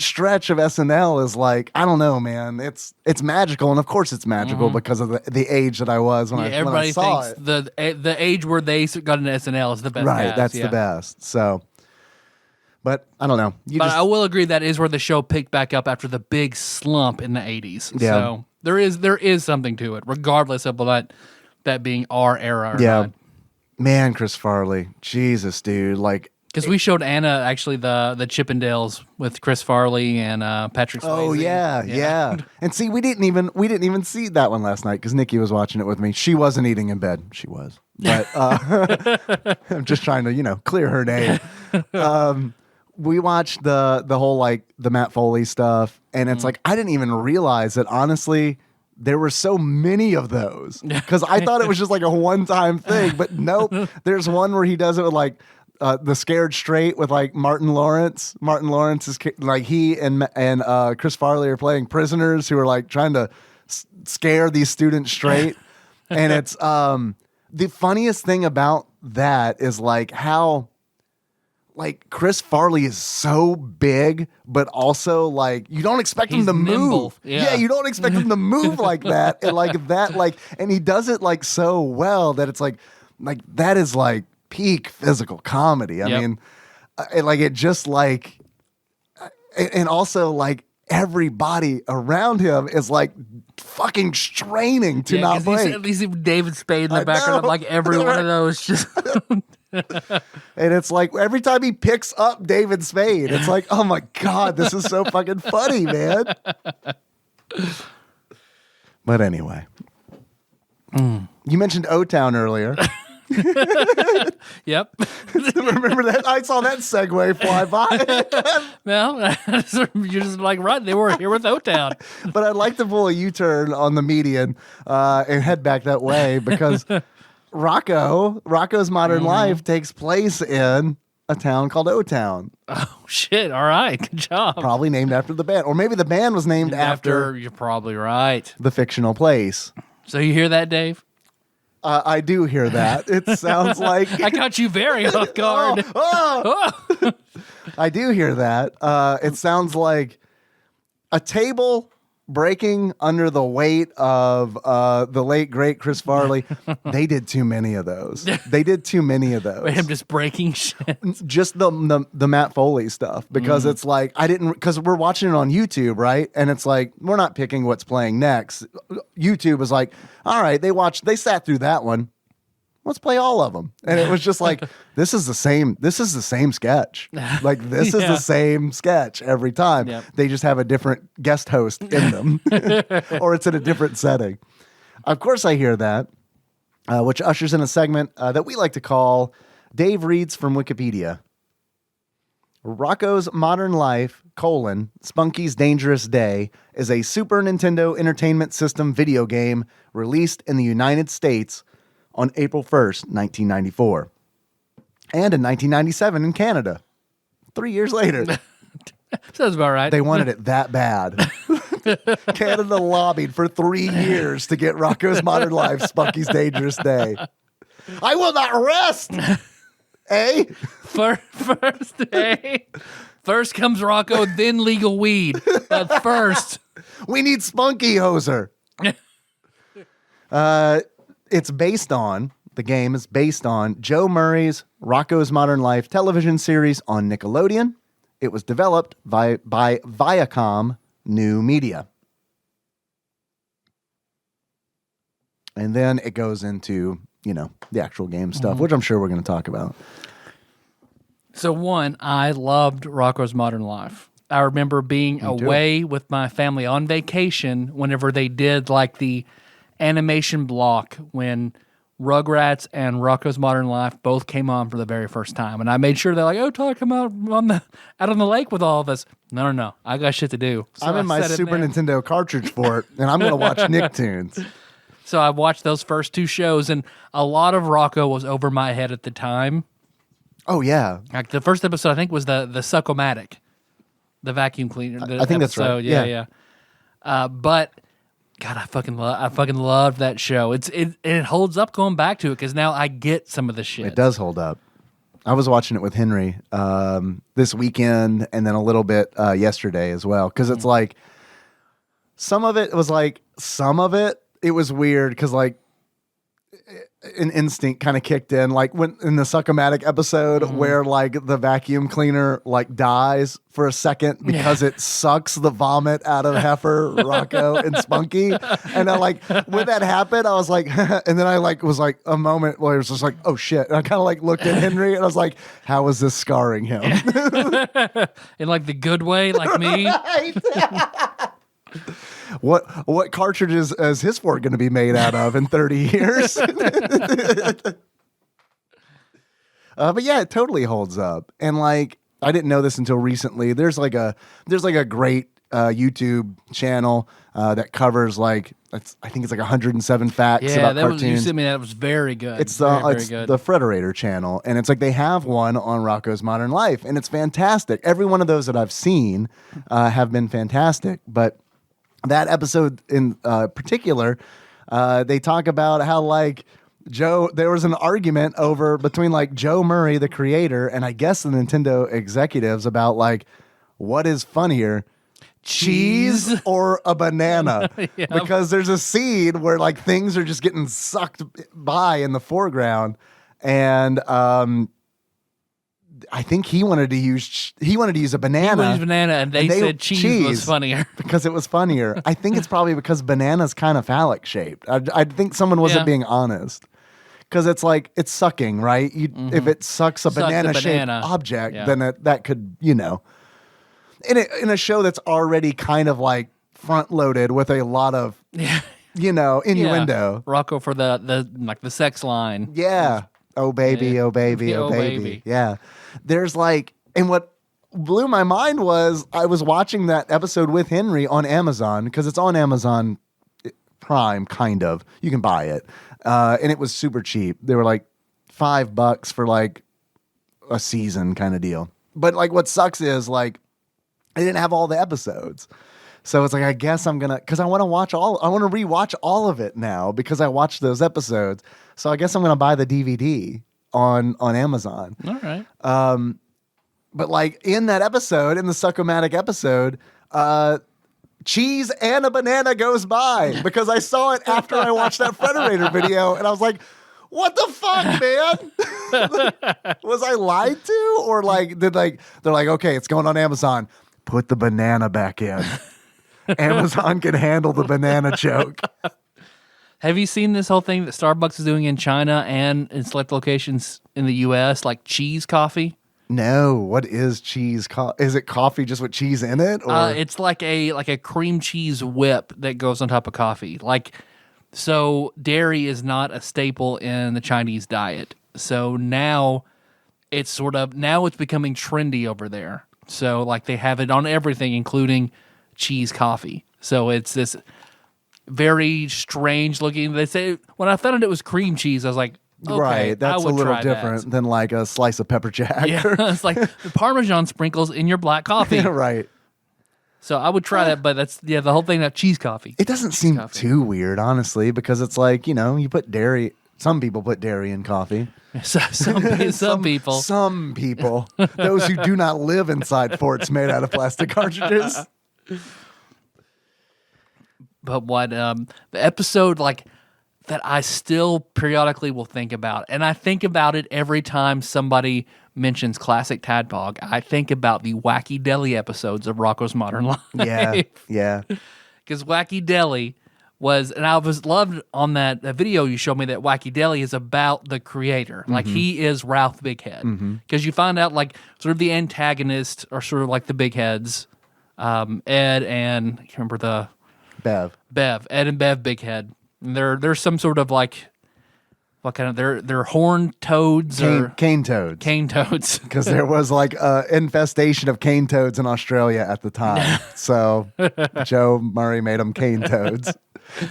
stretch of SNL is like, I don't know, man. It's magical, and of course it's magical because of the age that I was when I saw thinks it. The age where they got into SNL is the best. Right, that's the best. So, but I don't know. I will agree that is where the show picked back up after the big slump in the 80s. Yeah. So there is something to it, regardless of that being our era or not. Man, Chris Farley, Jesus, dude, like. Because we showed Anna actually the Chippendales with Chris Farley and Patrick Swayze. Oh yeah. And see, we didn't even see that one last night because Nikki was watching it with me. She wasn't eating in bed. She was, but I'm just trying to clear her name. We watched the whole like the Matt Foley stuff, and it's like I didn't even realize that honestly. There were so many of those because I thought it was just like a one-time thing, but nope. There's one where he does it with like the Scared Straight with like Martin Lawrence. Martin Lawrence is like he and Chris Farley are playing prisoners who are like trying to scare these students straight. And it's the funniest thing about that is like how like Chris Farley is so big, but also like you don't expect him to move. Yeah, you don't expect him to move like that, and like that, like, and he does it like so well that it's like that is like peak physical comedy. I mean, like it just like, and also like everybody around him is like fucking straining to not break. At least David Spade in the background of like every one of those just. And it's like every time he picks up David Spade, it's like, oh my God, this is so fucking funny, man. But anyway, you mentioned O-Town earlier. Yep. Remember that? I saw that segue fly by. Well, you're just like, right, they were here with O-Town. But I'd like to pull a U-turn on the median and head back that way because Rocko's Modern Life takes place in a town called O-Town. Oh, shit. All right. Good job. Probably named after the band. Or maybe the band was named after... You're probably right. The fictional place. So you hear that, Dave? I do hear that. It sounds like... I got you very off guard. I do hear that. It sounds like a table breaking under the weight of the late, great Chris Farley. They did too many of those. Him just breaking shit. Just the Matt Foley stuff. Because it's like, because we're watching it on YouTube, right? And it's like, we're not picking what's playing next. YouTube is like, all right, they sat through that one. let's play all of them. And it was just like, this is the same sketch. Like, this is the same sketch every time. Yep. They just have a different guest host in them, or it's in a different setting. Of course, I hear that, which ushers in a segment that we like to call Dave Reads from Wikipedia. Rocko's Modern Life, Spunky's Dangerous Day is a Super Nintendo Entertainment System video game released in the United States on April 1st, 1994. And in 1997 in Canada. 3 years later. Sounds about right. They wanted it that bad. Canada lobbied for 3 years to get Rocko's Modern Life, Spunky's Dangerous Day. I will not rest! Eh? First, eh? First comes Rocko, then legal weed. But first. We need Spunky Hoser. The game is based on Joe Murray's Rocko's Modern Life television series on Nickelodeon. It was developed by Viacom New Media. And then it goes into, the actual game stuff, which I'm sure we're going to talk about. So one, I loved Rocko's Modern Life. I remember being away with my family on vacation whenever they did like the animation block when Rugrats and Rocko's Modern Life both came on for the very first time. And I made sure they're like, oh, Todd, come out on the lake with all of us. No. I got shit to do. So I'm in my Super Nintendo cartridge fort, and I'm going to watch Nicktoons. So I watched those first two shows, and a lot of Rocko was over my head at the time. Oh, yeah. Like the first episode, I think, was the Suck-O-Matic, the vacuum cleaner. I think that's right. Yeah. But God, I fucking loved that show. It holds up going back to it because now I get some of the shit. It does hold up. I was watching it with Henry this weekend and then a little bit yesterday as well because it's like some of it was weird because like an instinct kind of kicked in, like when in the Suck-O-Matic episode where like the vacuum cleaner like dies for a second because it sucks the vomit out of Heffer, Rocko, and Spunky. And I like when that happened, I was like, and then I like was like a moment where it was just like, oh shit. And I kind of like looked at Henry and I was like, how is this scarring him? In like the good way, like me. What cartridges is his fort going to be made out of in 30 years? But yeah, it totally holds up. And like, I didn't know this until recently. There's like a great YouTube channel that covers like, I think it's like 107 facts about cartoons. You sent me that. It was very good. It's very good. The Frederator channel, and it's like they have one on Rocko's Modern Life, and it's fantastic. Every one of those that I've seen have been fantastic, but that episode in particular, they talk about how like there was an argument between like Joe Murray, the creator, and I guess the Nintendo executives about like what is funnier, cheese or a banana? Yep. Because there's a scene where like things are just getting sucked by in the foreground, and I think he wanted to use a banana. He wanted to use banana, and they said cheese was funnier because it was funnier. I think it's probably because banana's kind of phallic shaped. I think someone wasn't being honest because it's like it's sucking, right? If it sucks a banana shaped object, then that could in a show that's already kind of like front loaded with a lot of innuendo. Rocko for the sex line. Yeah. Oh baby, oh baby, oh baby. Yeah. There's like, and what blew my mind was I was watching that episode with Henry on Amazon because it's on Amazon Prime, kind of. You can buy it. And it was super cheap. They were like $5 for like a season kind of deal. But like what sucks is like I didn't have all the episodes. So it's like, I guess I'm gonna, because I want to rewatch all of it now because I watched those episodes. So I guess I'm gonna buy the DVD on Amazon. All right. But like in that episode, in the Suck-O-Matic episode, cheese and a banana goes by because I saw it after I watched that Frederator video, and I was like, what the fuck, man? Was I lied to? Or like they're like, okay, it's going on Amazon. Put the banana back in. Amazon can handle the banana joke. Have you seen this whole thing that Starbucks is doing in China and in select locations in the U.S., like cheese coffee? No, what is cheese? Is it coffee just with cheese in it? Or It's like a cream cheese whip that goes on top of coffee. So dairy is not a staple in the Chinese diet. So now it's becoming trendy over there. So like they have it on everything, including cheese coffee. So it's this very strange looking. They say when I found out it was cream cheese, I was like, okay, right, that's I would a little try different than like a slice of pepper jack. Yeah, it's like the Parmesan sprinkles in your black coffee. Yeah, right. So I would try that, but that's the whole thing about cheese coffee. It doesn't seem too weird, honestly, because it's like, you put dairy. Some people put dairy in coffee. So, some people. Some people. Those who do not live inside forts made out of plastic cartridges. But what the episode that I still periodically will think about, and I think about it every time somebody mentions classic Tadpog. I think about the Wacky Deli episodes of Rocko's Modern Life. Yeah. Because Wacky Deli was, and I was loved on that video you showed me that Wacky Deli is about the creator. Like he is Ralph Bighead. Because you find out like sort of the antagonist are sort of like the big heads, Ed and I can't remember the Bev, Ed and Bev Bighead. And there's some sort of like, what kind of, they're horned toads or cane toads. Cane toads. Because there was like an infestation of cane toads in Australia at the time. So Joe Murray made them cane toads.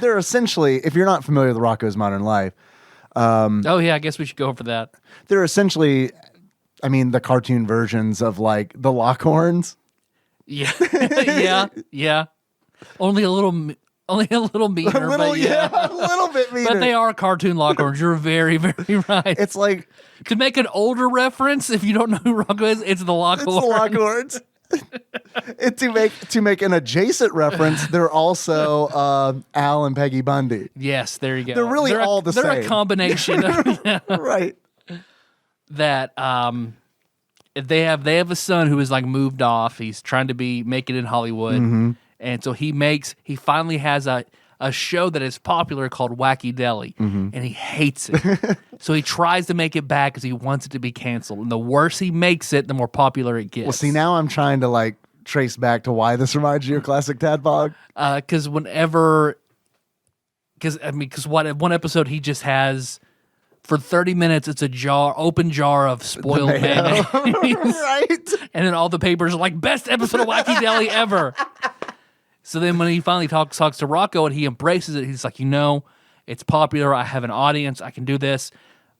They're essentially, if you're not familiar with Rocko's Modern Life. Oh yeah, I guess we should go over that. They're essentially, the cartoon versions of like the Lockhorns. Yeah. yeah. Only a little meaner, but yeah. A little bit meaner. But they are cartoon Lockhorns. You're very, very right. It's like, to make an older reference, if you don't know who Rocko is, it's the Lockhorns. To make an adjacent reference, they're also Al and Peggy Bundy. Yes, there you go. They're really all the same. They're a combination of, right. That they have a son who is like moved off. He's trying to make it in Hollywood. And so he finally has a show that is popular called Wacky Deli, and he hates it. So he tries to make it back because he wants it to be canceled. And the worse he makes it, the more popular it gets. Well, see, now I'm trying to like trace back to why this reminds you of classic Tadpog. Because one episode he just has, for 30 minutes, it's open jar of spoiled mayonnaise. Right. And then all the papers are like, best episode of Wacky Deli ever. So then when he finally talks to Rocko and he embraces it, he's like, it's popular. I have an audience. I can do this.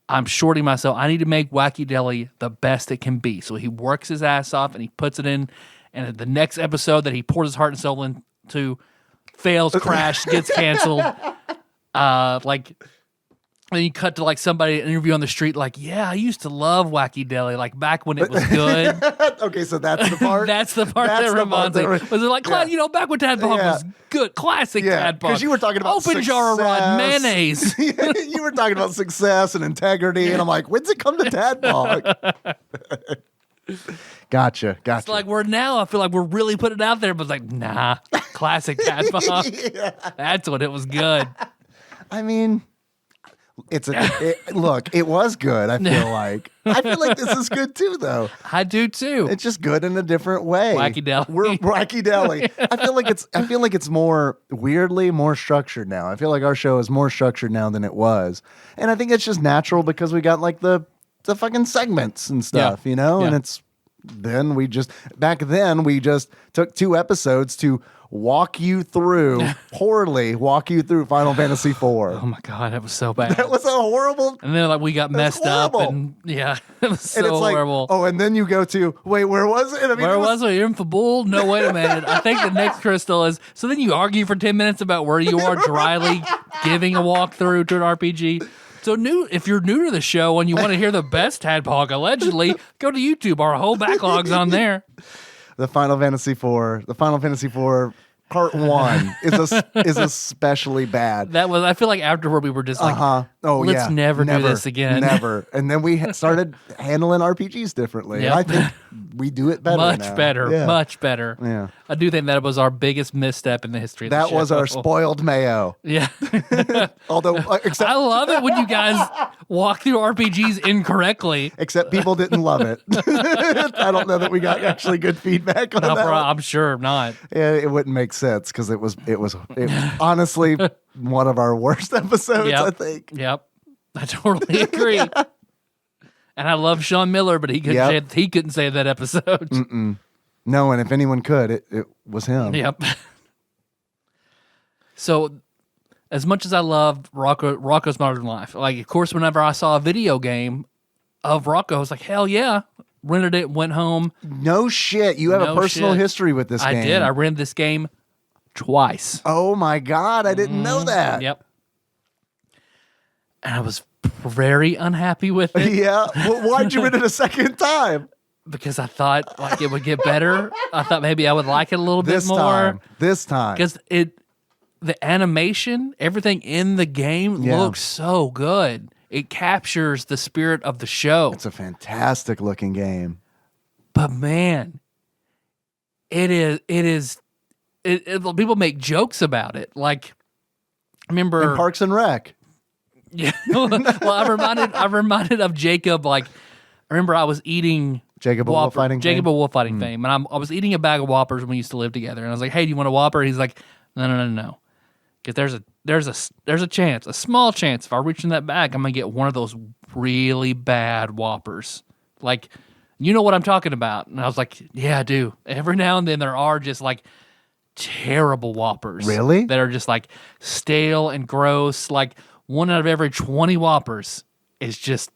I'm shorting myself. I need to make Wacky Deli the best it can be. So he works his ass off and he puts it in. And the next episode that he pours his heart and soul into fails, crashes, gets canceled. Then you cut to like somebody interview on the street, like, yeah, I used to love Wacky Deli, like back when it was good. Okay, so that's the part. That's the part that reminds me. Was it like, back when Tadpog was good, classic Tadpog? Because you were talking about open success. jar of rod mayonnaise. You were talking about success and integrity, and I'm like, when's it come to Tadpog? Gotcha. It's like I feel like we're really putting it out there, but it's like, nah, classic Tadpog. That's when it was good. Look, it was good, I feel like. I feel like this is good too, though. I do too. It's just good in a different way. Wacky Deli. We're Wacky Deli. I feel like it's more structured now. I feel like our show is more structured now than it was. And I think it's just natural because we got like the fucking segments and stuff, Yeah. And back then we just took 2 episodes to poorly walk you through Final Fantasy IV. Oh my God, that was so bad. That was a horrible. And then we got messed up, and it was so horrible. And then you go to, wait, where was it? Where was it? In Fabul? No, wait a minute. I think the next crystal is. So then you argue for 10 minutes about where you are, dryly giving a walkthrough to an RPG. So if you're new to the show and you want to hear the best Tadpog, allegedly, go to YouTube. Our whole backlog's on there. The Final Fantasy IV Part 1 is especially bad. I feel like afterward we were just like, Oh, let's never do this again. Never. And then we started handling RPGs differently. Yep. And I think we do it better Much now. better. Yeah. Much better. Yeah. I do think that was our biggest misstep in the history of the show. That was our spoiled mayo. Yeah. Although, I love it when you guys walk through RPGs incorrectly. except people didn't love it. I don't know that we got actually good feedback on that. I'm sure not. Yeah, it wouldn't make sense because it was honestly one of our worst episodes, Yep. I think. Yep. I totally agree. And I love Sean Miller, but he couldn't save that episode. No, and if anyone could, it was him. Yep. So, as much as I love Rocko's Modern Life, like, of course, whenever I saw a video game of Rocko, I was like, hell yeah. Rented it, went home. No shit. You have a personal history with this game. I did. I rented this game twice. Oh my God. I didn't know that. Yep. And I was very unhappy with it. Yeah. Well, why'd you rent it a second time? Because I thought like it would get better. I thought maybe I would like it a little bit more. This time. Because the animation, everything in the game looks so good. It captures the spirit of the show. It's a fantastic looking game. But man, people make jokes about it. Like, I remember in Parks and Rec. Yeah. Well, I'm reminded of Jacob. Like, I remember I was eating Jacob a Wolffighting fame, and I was eating a bag of Whoppers when we used to live together, and I was like, "Hey, do you want a Whopper?" And he's like, "No, because there's a chance, a small chance, if I reach in that bag, I'm gonna get one of those really bad Whoppers. Like, you know what I'm talking about." And I was like, "Yeah, I do." Every now and then there are just like terrible Whoppers, really, that are just like stale and gross, like. 1 out of every 20 Whoppers is just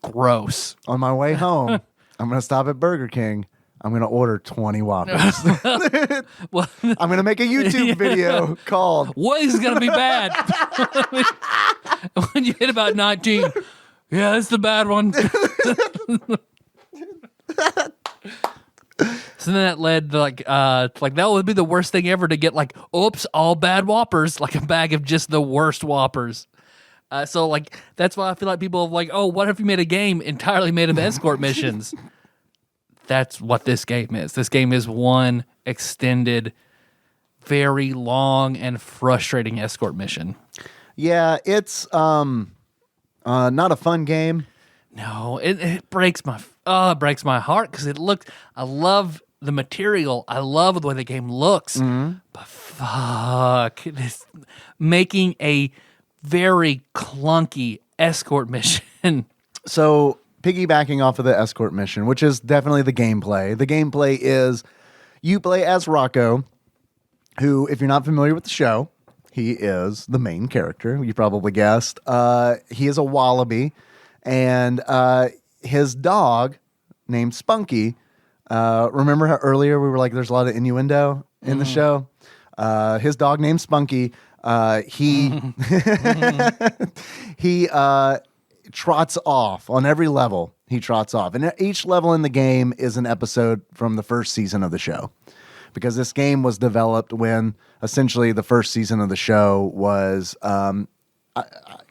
gross. On my way home, I'm going to stop at Burger King. I'm going to order 20 Whoppers. Well, I'm going to make a YouTube video called "What is going to be bad?" When you hit about 19, yeah, it's the bad one. So then that led to like that would be the worst thing ever to get like, oops, all bad Whoppers, like a bag of just the worst Whoppers. So like that's why I feel like people are like, oh, what if you made a game entirely made of escort missions? That's what this game is. This game is one extended, very long and frustrating escort mission. Yeah, it's not a fun game. No, it breaks my heart because I love the material. I love the way the game looks. Mm-hmm. But fuck, it's making a very clunky escort mission. So piggybacking off of the escort mission, which is definitely the gameplay. The gameplay is you play as Rocko, who, if you're not familiar with the show, he is the main character. You probably guessed. He is a wallaby. And his dog, named Spunky, remember how earlier we were like, there's a lot of innuendo in the show? His dog named Spunky, he trots off on every level. He trots off. And each level in the game is an episode from the first season of the show. Because this game was developed when essentially the first season of the show was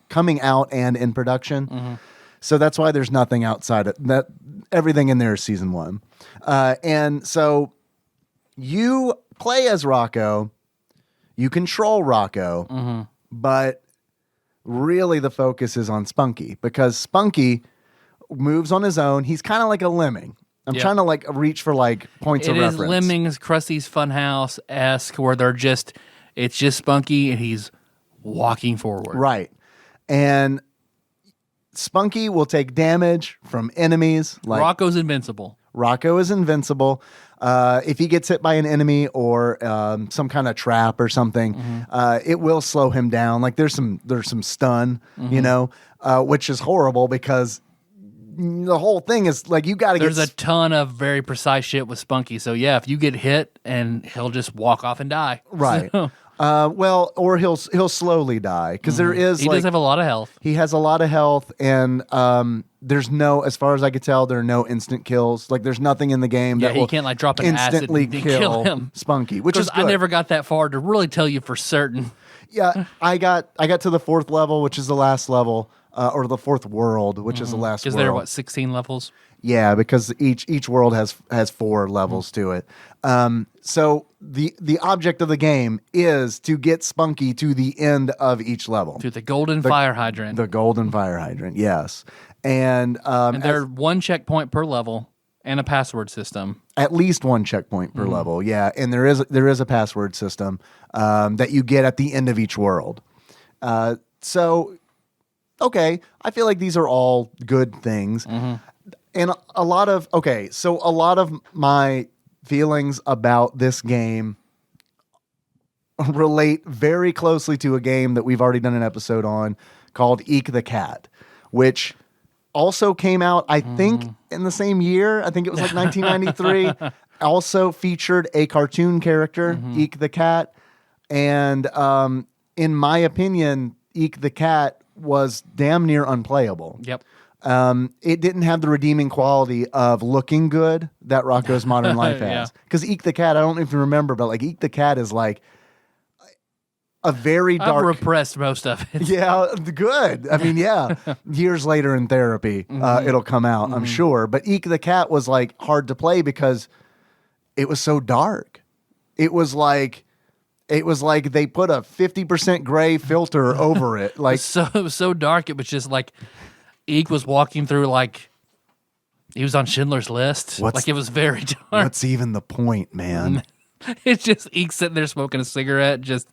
coming out and in production. Mm-hmm. So that's why there's nothing outside of that. Everything in there is season 1. And so you play as Rocko, you control Rocko, mm-hmm. but really the focus is on Spunky because Spunky moves on his own. He's kind of like a lemming. I'm trying to like reach for like points of reference. It is Lemmings, Krusty's Funhouse-esque where it's just Spunky and he's walking forward. Right. And Spunky will take damage from enemies. Like Rocko's invincible. Rocko is invincible. If he gets hit by an enemy or some kind of trap or something, mm-hmm. It will slow him down. Like there's some stun, mm-hmm. Which is horrible because the whole thing is like you got to get. There's a ton of very precise shit with Spunky. So yeah, if you get hit, and he'll just walk off and die. Right. So. Or he'll slowly die because mm-hmm. He does have a lot of health. He has a lot of health, and there's no, as far as I could tell, there are no instant kills. Like there's nothing in the game that will can't like drop an instantly acid and kill him. Spunky, which is good. I never got that far to really tell you for certain. Yeah, I got to the 4th level, which is the last level, or the 4th world, which is the last world. Because there are 16 levels? Yeah, because each world has 4 levels to it. So the object of the game is to get Spunky to the end of each level. To the golden fire hydrant. The golden fire hydrant, yes. And there's 1 checkpoint per level and a password system. At least 1 checkpoint per level, yeah. And there is a password system that you get at the end of each world. So, okay, I feel like these are all good things. And a lot of my feelings about this game relate very closely to a game that we've already done an episode on called Eek the Cat, which also came out, I think, in the same year. I think it was like 1993. Also featured a cartoon character, Eek the Cat. And in my opinion, Eek the Cat was damn near unplayable. Yep. It didn't have the redeeming quality of looking good that Rocko's Modern Life has. Because Eek the Cat, I don't even remember, but like Eek the Cat is like a very dark. I've repressed most of it. Yeah, good. I mean, yeah. Years later in therapy, it'll come out, I'm sure. But Eek the Cat was like hard to play because it was so dark. It was like they put a 50% gray filter over it. Like it was so dark. It was just like Eek was walking through like he was on Schindler's List. Like it was very dark. What's even the point, man? It's just Eek sitting there smoking a cigarette. Just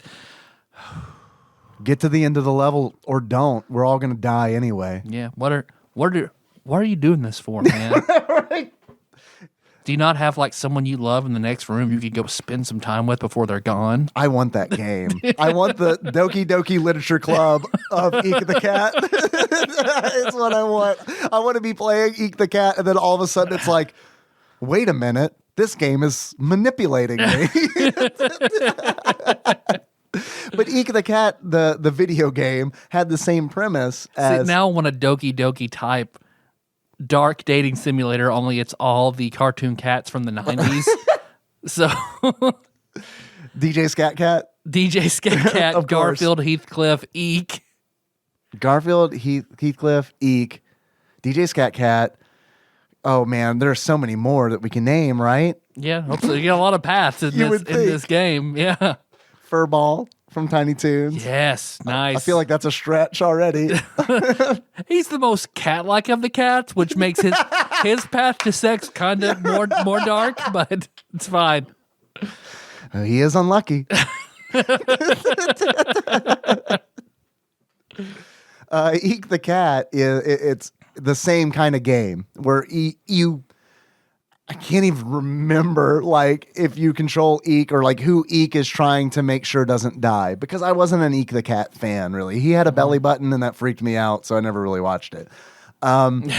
get to the end of the level or don't. We're all gonna die anyway. Yeah. What are you doing this for, man? Right. Do you not have like someone you love in the next room you could go spend some time with before they're gone? I want that game. I want the Doki Doki Literature Club of Eek the Cat. It's what I want. I want to be playing Eek the Cat, and then all of a sudden it's like, wait a minute, this game is manipulating me. But Eek the Cat, the video game, had the same premise as... See, now I want a Doki Doki type dark dating simulator, only it's all the cartoon cats from the 90s. So DJ Scat Cat? DJ Scat Cat, Garfield, Heathcliff, Eek. Garfield, Heathcliff, Eek, DJ Scat Cat. Oh man, there are so many more that we can name, right? Yeah, hope so. You got a lot of paths in this game. Yeah. Furball from Tiny Toons. Yes, nice. I feel like that's a stretch already. He's the most cat-like of the cats, which makes his path to sex kind of more dark, but it's fine. He is unlucky. Eek the Cat it's the same kind of game where I can't even remember like if you control Eek or like who Eek is trying to make sure doesn't die, because I wasn't an Eek the Cat fan really. He had a belly button and that freaked me out, so I never really watched it. I mean,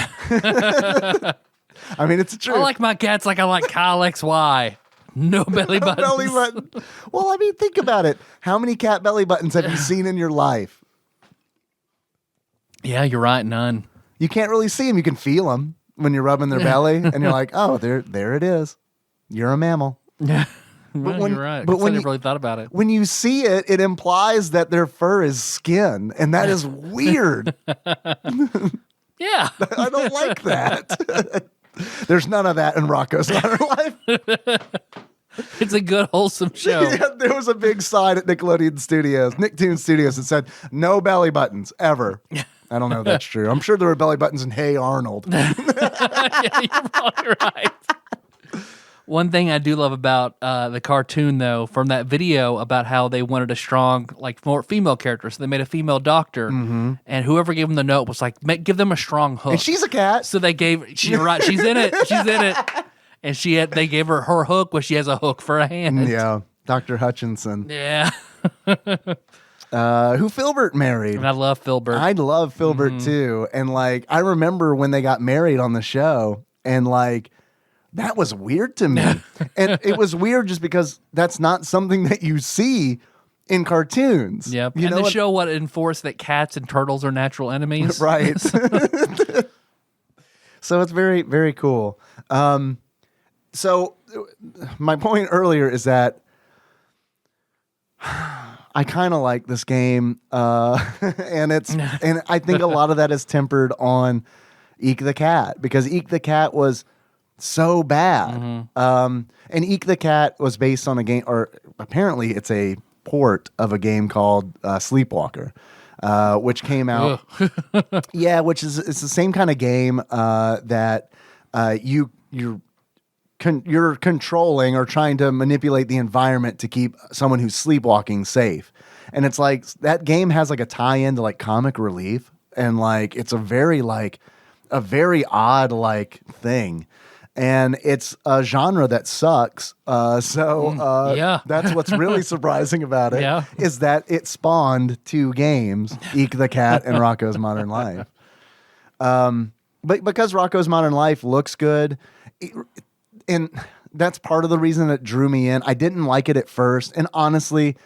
it's true. I like my cats like I like Kyle XY. No belly buttons. Belly button. Well, I mean, think about it. How many cat belly buttons have you seen in your life? Yeah, you're right. None. You can't really see them. You can feel them when you're rubbing their belly, and you're like, "Oh, there it is. You're a mammal." Yeah, but you're right. But when I you never really thought about it. When you see it, it implies that their fur is skin, and that is weird. Yeah, I don't like that. There's none of that in Rocko's Modern Life. It's a good, wholesome show. Yeah, there was a big sign at Nickelodeon Studios, Nicktoons Studios, that said, "No belly buttons, ever." I don't know if that's true. I'm sure there were belly buttons in Hey Arnold. Yeah, you're probably right. One thing I do love about the cartoon, though, from that video about how they wanted a strong, like, more female character, so they made a female doctor, and whoever gave them the note was like, give them a strong hook. And she's a cat. So they gave, you're right, she's in it. And they gave her hook, where she has a hook for a hand. Yeah, Dr. Hutchinson. Yeah. Who Filbert married. And I love Filbert. I love Filbert too. And like, I remember when they got married on the show, and like, that was weird to me. And it was weird just because that's not something that you see in cartoons. Yep. You and know the show enforced that cats and turtles are natural enemies. Right. So it's very, very cool. So my point earlier is that I kind of like this game, and I think a lot of that is tempered on Eek the Cat, because Eek the Cat was so bad. And Eek the Cat was based on a game, or apparently it's a port of a game called Sleepwalker, which came out. Yeah, which is it's the same kind of game that you're controlling or trying to manipulate the environment to keep someone who's sleepwalking safe. And it's like that game has like a tie-in to like comic relief, and like it's a very odd like thing. And it's a genre that sucks. That's what's really surprising about it, is that it spawned 2 games, Eek the Cat and Rocko's Modern Life. But because Rocko's Modern Life looks good, and that's part of the reason that drew me in. I didn't like it at first, and honestly,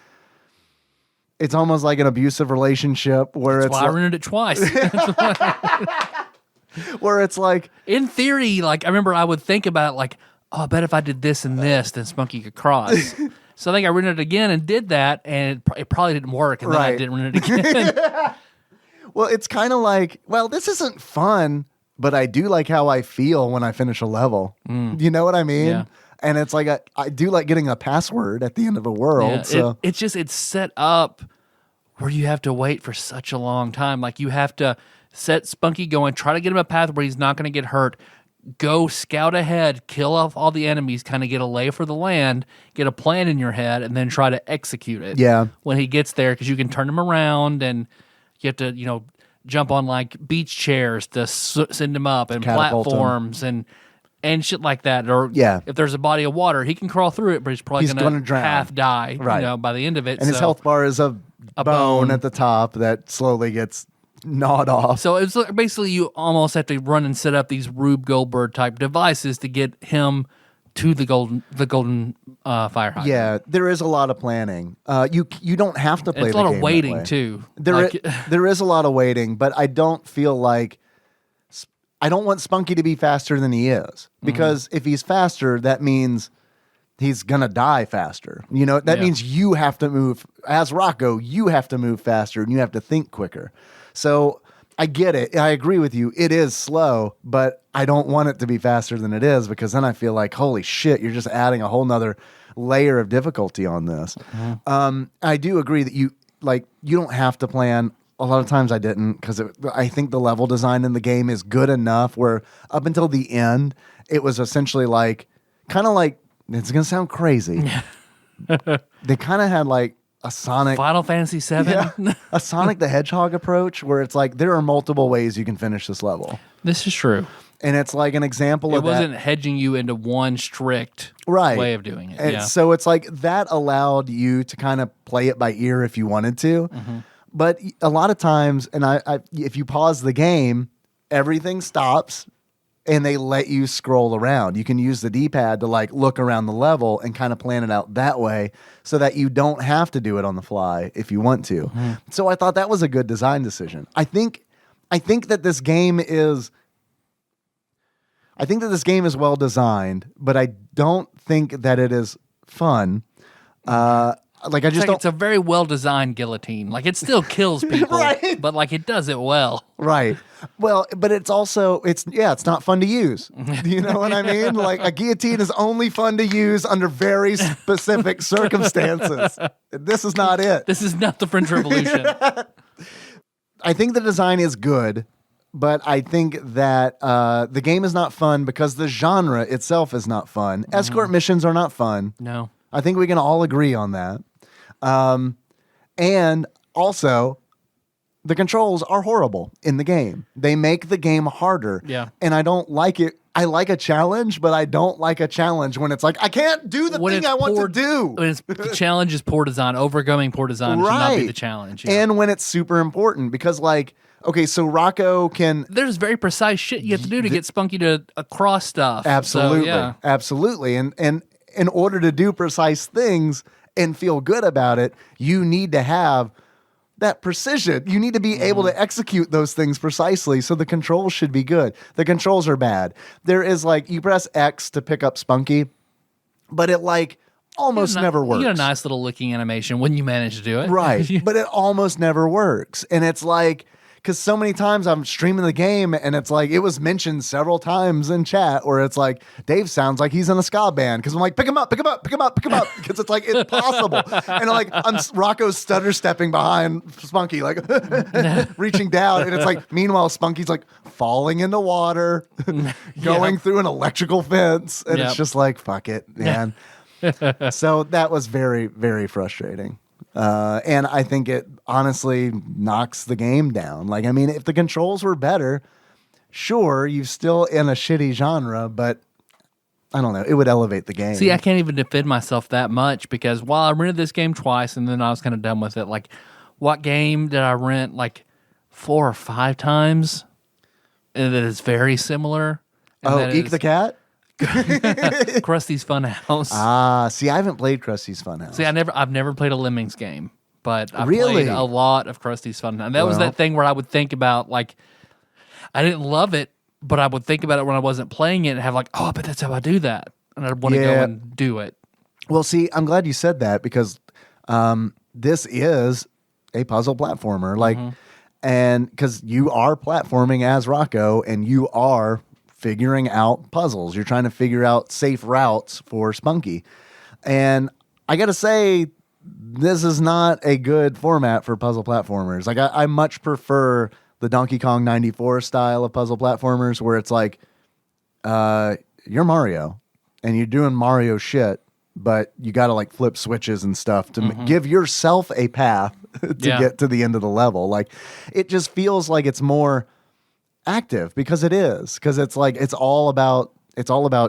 it's almost like an abusive relationship where That's why I rented it twice. Where it's like, in theory, like I remember I would think about it like, oh, I bet if I did this and this, then Spunky could cross. So I think I rented it again and did that, and it probably didn't work, and then I didn't rent it again. Well, it's kind of like, well, this isn't fun, but I do like how I feel when I finish a level. You know what I mean? Yeah. And it's like, I do like getting a password at the end of a world. Yeah, so it's set up where you have to wait for such a long time. Like you have to set Spunky going, try to get him a path where he's not going to get hurt, go scout ahead, kill off all the enemies, kind of get a lay for the land, get a plan in your head, and then try to execute it. Yeah. When he gets there, because you can turn him around, and you have to, jump on like beach chairs to send him up, and Catapult platforms and shit like that. Or if there's a body of water, he can crawl through it, but he's probably going to drown. half die, by the end of it. And his health bar is a bone at the top that slowly gets gnawed off. So it's like basically you almost have to run and set up these Rube Goldberg type devices to get him to the golden fire hydrant. Yeah, there is a lot of planning. You don't have to play. It's a lot of waiting too. There is a lot of waiting, but I don't feel like I don't want Spunky to be faster than he is, because if he's faster, that means he's gonna die faster. That means you have to move as Rocko. You have to move faster, and you have to think quicker. So I get it. I agree with you. It is slow, but I don't want it to be faster than it is, because then I feel like, holy shit, you're just adding a whole nother layer of difficulty on this. I do agree that you don't have to plan. A lot of times I didn't, because I think the level design in the game is good enough where up until the end, it was essentially kind of like, it's going to sound crazy. They kind of had like a Sonic Final Fantasy VII, a Sonic the Hedgehog approach, where it's like there are multiple ways you can finish this level. This is true, and it's like an example of that. It wasn't hedging you into one strict way of doing it. And so it's like that allowed you to kind of play it by ear if you wanted to, but a lot of times, and if you pause the game, everything stops. And they let you scroll around. You can use the D-pad to look around the level and kind of plan it out that way, so that you don't have to do it on the fly if you want to. So I thought that was a good design decision. I think that this game is well designed, but I don't think that it is fun. It's a very well designed guillotine. Like it still kills people, but it does it well. Right. Well, but it's also it's not fun to use. You know what I mean? Like a guillotine is only fun to use under very specific circumstances. This is not it. This is not the French Revolution. I think the design is good, but I think that the game is not fun because the genre itself is not fun. Escort missions are not fun. No. I think we can all agree on that. And also, the controls are horrible in the game. They make the game harder. Yeah. And I don't like it. I like a challenge, but I don't like a challenge when it's like, I can't do the thing I want to do. When the challenge is poor design, overcoming poor design should not be the challenge. Yeah. And when it's super important, because okay, so Rocko can... There's very precise shit you have to do to get Spunky to cross stuff. Absolutely. So, absolutely. And in order to do precise things and feel good about it, you need to have that precision. You need to be able to execute those things precisely, so the controls should be good. The controls are bad. There is like, you press X to pick up Spunky, but it like almost never works. You get a nice little licking animation when you manage to do it. Right, but it almost never works. And it's like, because so many times I'm streaming the game and it's like, it was mentioned several times in chat where it's like, Dave sounds like he's in a ska band. Because I'm like, pick him up, pick him up, pick him up, pick him up. Because it's like, it's possible. And like, I'm Rocko's stutter stepping behind Spunky, like reaching down. And it's like, meanwhile, Spunky's like falling into water, going through an electrical fence. And it's just like, fuck it, man. So that was very, very frustrating. And I think it honestly knocks the game down. Like, I mean, if the controls were better, sure, you're still in a shitty genre, but I don't know, it would elevate the game. See, I can't even defend myself that much because while I rented this game twice and then I was kind of done with it, like, what game did I rent like 4 or 5 times? And that is very similar. Eek the Cat? Krusty's Funhouse. See, I haven't played Krusty's Funhouse. See, I've never played a Lemmings game, but I've Really? played a lot of Krusty's Funhouse. And that was that thing where I would think about, like, I didn't love it, but I would think about it when I wasn't playing it and have like, oh, but that's how I do that. And I'd want to go and do it. Well, see, I'm glad you said that because this is a puzzle platformer. Like, and because you are platforming as Rocko and you are figuring out puzzles. You're trying to figure out safe routes for Spunky. And I got to say, this is not a good format for puzzle platformers. Like, I much prefer the Donkey Kong 94 style of puzzle platformers where it's like, you're Mario and you're doing Mario shit, but you got to like flip switches and stuff to give yourself a path to get to the end of the level. Like, it just feels like it's more active because it's like it's all about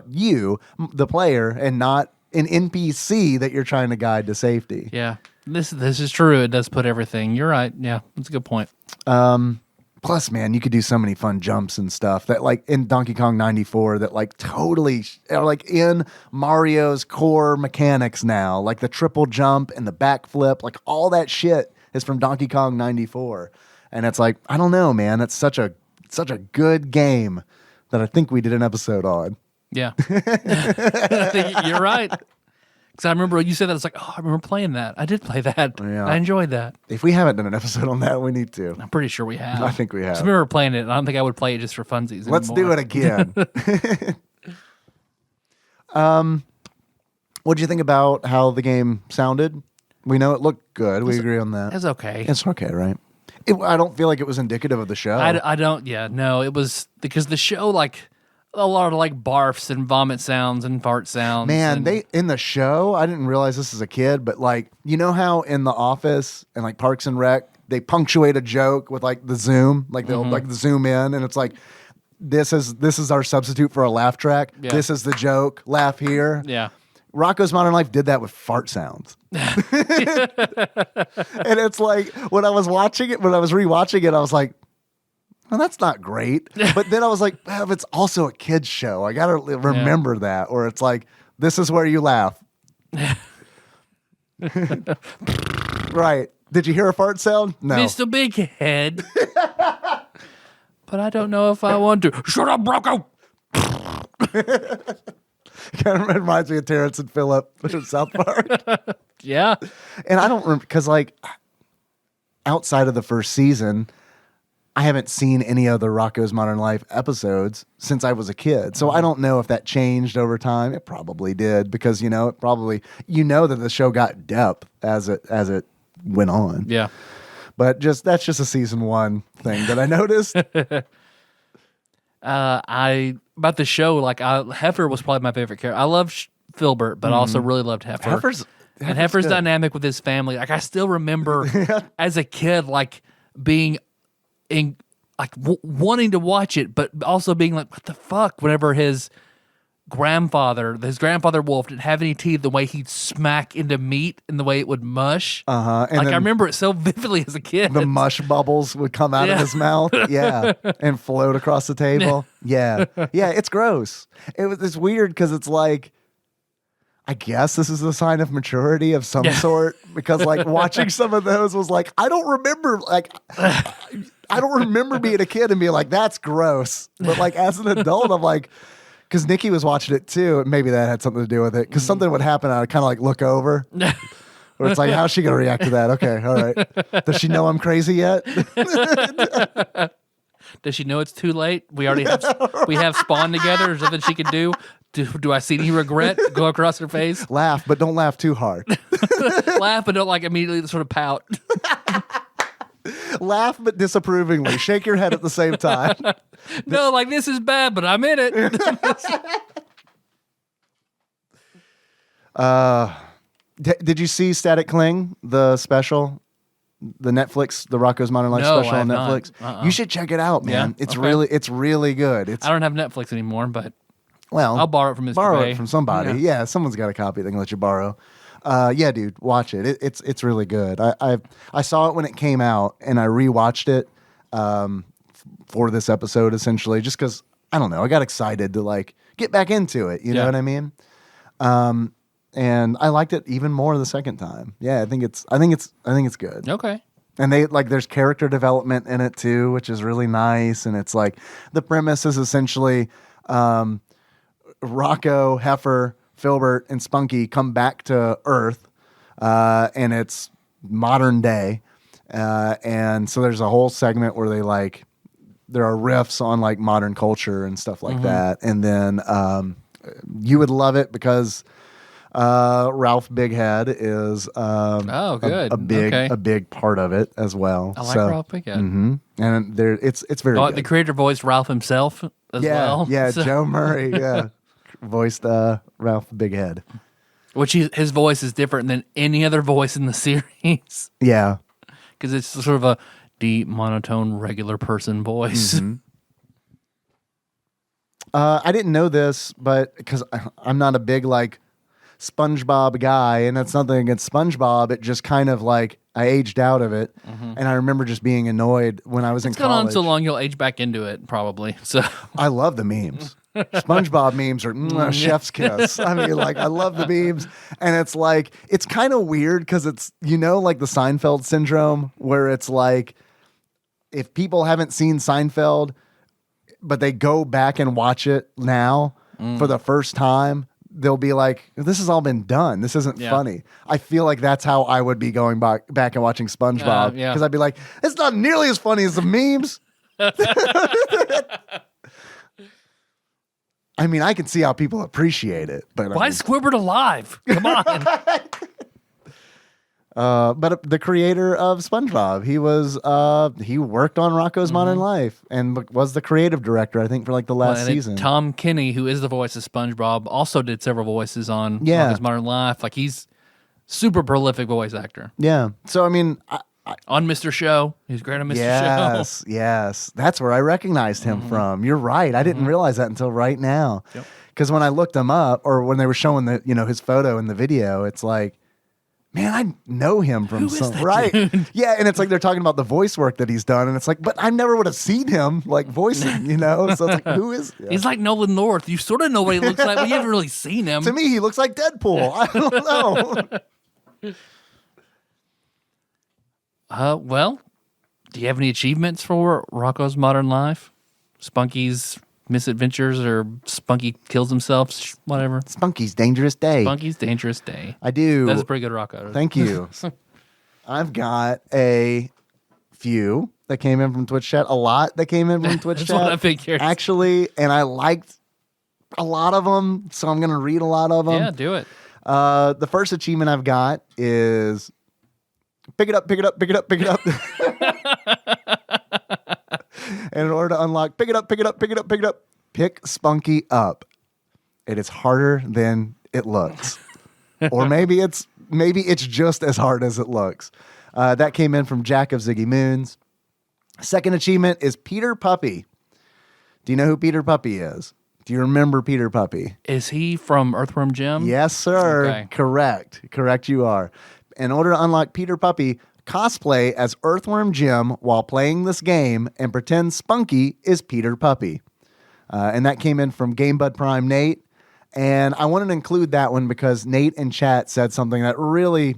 you, the player, and not an NPC that you're trying to guide to safety. Yeah, this is true. It does put everything. You're right. Yeah, that's a good point. Plus, man, you could do so many fun jumps and stuff that like in Donkey Kong 94 that like totally are like in Mario's core mechanics now, like the triple jump and the backflip, like all that shit is from Donkey Kong 94. And it's like, I don't know, man, it's such a good game that I think we did an episode on. Yeah. I think you're right. Because I remember you said that. It's like, oh, I remember playing that. I did play that. Yeah. I enjoyed that. If we haven't done an episode on that, we need to. I'm pretty sure we have. I think we have. I remember playing it. And I don't think I would play it just for funsies Let's do it again. What'd you think about how the game sounded? We know it looked good. We agree on that. It's okay. It's okay, right? I don't feel like it was indicative of the show. I don't, no, it was because the show, like, a lot of like barfs and vomit sounds and fart sounds. Man, they in the show, I didn't realize this as a kid, but like, you know how in The Office and like Parks and Rec, they punctuate a joke with like the zoom, like they'll like zoom in, and it's like, this is our substitute for a laugh track. Yeah. This is the joke. Laugh here. Yeah. Rocko's Modern Life did that with fart sounds. And it's like, when I was rewatching it, I was like, well, that's not great. But then I was like, well, it's also a kid's show. I got to remember that. Or it's like, this is where you laugh. Right. Did you hear a fart sound? No. Mr. Big Head. But I don't know if I want to. Shut up, Rocko! Kind of reminds me of Terrence and Phillip from South Park. Yeah. And I don't remember, because like outside of the first season, I haven't seen any other Rocko's Modern Life episodes since I was a kid. So I don't know if that changed over time. It probably did, because that the show got depth as it went on. Yeah. But that's just a season 1 thing that I noticed. About the show, like Heffer was probably my favorite character. I love Filbert, but I also really loved Heffer. Heffer's dynamic with his family. Like, I still remember as a kid, like being in, like wanting to watch it, but also being like, what the fuck? Whenever his grandfather Wolf didn't have any teeth, the way he'd smack into meat and the way it would mush. And like, I remember it so vividly as a kid. The mush bubbles would come out of his mouth. Yeah. And float across the table. Yeah. Yeah. It's gross. It's weird because it's like, I guess this is a sign of maturity of some sort, because like watching some of those was like, I don't remember being a kid and being like, that's gross. But like as an adult, I'm like, because Nikki was watching it too, and maybe that had something to do with it. Because something would happen, I'd kind of like look over. Or it's like, how's she gonna react to that? Okay, all right. Does she know I'm crazy yet? Does she know it's too late? We have Spawn together. Is there something she can do? Do I see any regret go across her face? Laugh, but don't laugh too hard. Laugh, but don't like immediately sort of pout. Laugh, but disapprovingly. Shake your head at the same time. No, like this is bad, but I'm in it. Did you see Static Cling, the special? The Netflix, the Rocko's Modern Life No, special I on have Netflix? not. You should check it out, man. Yeah? It's Okay. it's really good. I don't have Netflix anymore, but Well, I'll borrow it from Mr. borrow Bay. it from somebody. Yeah, someone's got a copy they can let you borrow. Yeah, dude, watch it. It's really good. I saw it when it came out, and I rewatched it for this episode, essentially, just because I don't know. I got excited to like get back into it. You know what I mean? And I liked it even more the second time. Yeah, I think it's good. Okay. And they like there's character development in it too, which is really nice. And it's like the premise is essentially Rocko, Heffer, Filbert, and Spunky come back to Earth, and it's modern day. And so there's a whole segment where there are riffs on like modern culture and stuff like that. And then you would love it because Ralph Bighead is good. a big part of it as well. I like Ralph Bighead. And it's very good. The creator voiced Ralph himself as well. Yeah, So- Joe Murray, voiced Ralph Bighead. Which his voice is different than any other voice in the series. Yeah. Because it's sort of a deep, monotone, regular person voice. I didn't know this, but because I'm not a big like SpongeBob guy, and that's nothing against SpongeBob. It just kind of like I aged out of it, and I remember just being annoyed when I was in It's gone college. on so long, you'll age back into it, probably. So I love the memes. SpongeBob memes are chef's kiss. I mean, like I love the memes, and it's like it's kind of weird because it's like the Seinfeld syndrome, where it's like if people haven't seen Seinfeld, but they go back and watch it now for the first time, they'll be like, this has all been done. This isn't funny. I feel like that's how I would be going back and watching SpongeBob. Because I'd be like, it's not nearly as funny as the memes. I mean, I can see how people appreciate it. But why is Squidward alive? Come on. But the creator of SpongeBob, he worked on Rocko's Modern Life and was the creative director, I think, for like the last season. Tom Kenny, who is the voice of SpongeBob, also did several voices on Rocko's Modern Life. Like he's super prolific voice actor. Yeah. So I mean, on Mr. Show, he's great on Mr. Show. Yes, that's where I recognized him from. You're right. I didn't realize that until right now. Because when I looked him up, or when they were showing his photo in the video, it's like, man, I know him from dude? Yeah, and it's like they're talking about the voice work that he's done, and it's like, but I never would have seen him like voicing, So it's like, who is? Yeah. He's like Nolan North. You sort of know what he looks like, but you haven't really seen him. To me, he looks like Deadpool. I don't know. Well, do you have any achievements for Rocko's Modern Life? Spunky's misadventures, or Spunky kills himself, whatever. Spunky's Dangerous Day. Spunky's Dangerous Day. I do. That's a pretty good Rocko. Thank you. I've got a few that came in from Twitch chat, a lot that came in from Twitch That's chat. what I figured. Actually, and I liked a lot of them, so I'm going to read a lot of them. Yeah, do it. The first achievement I've got is pick it up, pick it up, pick it up, pick it up. And in order to unlock, pick it up, pick it up, pick it up, pick it up, pick Spunky up. It is harder than it looks. Or maybe it's just as hard as it looks. That came in from Jack of Ziggy Moons. Second achievement is Peter Puppy. Do you know who Peter Puppy is? Do you remember Peter Puppy? Is he from Earthworm Jim? Yes, sir. Okay. Correct you are. In order to unlock Peter Puppy, cosplay as Earthworm Jim while playing this game and pretend Spunky is Peter Puppy. And that came in from GameBud Prime Nate. And I wanted to include that one because Nate in chat said something that really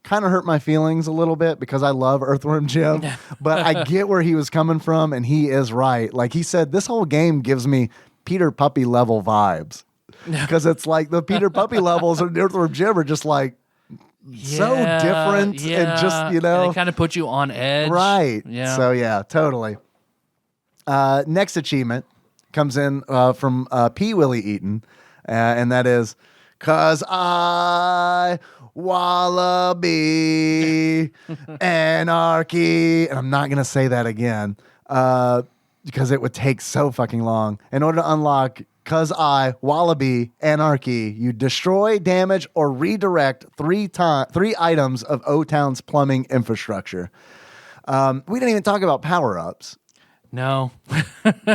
kind of hurt my feelings a little bit because I love Earthworm Jim, but I get where he was coming from, and he is right. Like he said, this whole game gives me Peter Puppy level vibes because it's like the Peter Puppy levels in Earthworm Jim are just like so different and just, you know. And they kind of put you on edge. Right. Yeah. So, yeah, totally. Next achievement comes in from P. Willie Eaton, and that is, "'Cause I wallaby anarchy." And I'm not going to say that again because it would take so fucking long. In order to unlock "'Cause I wallaby anarchy," you destroy, damage, or redirect three items of O-Town's plumbing infrastructure. We didn't even talk about power-ups. No.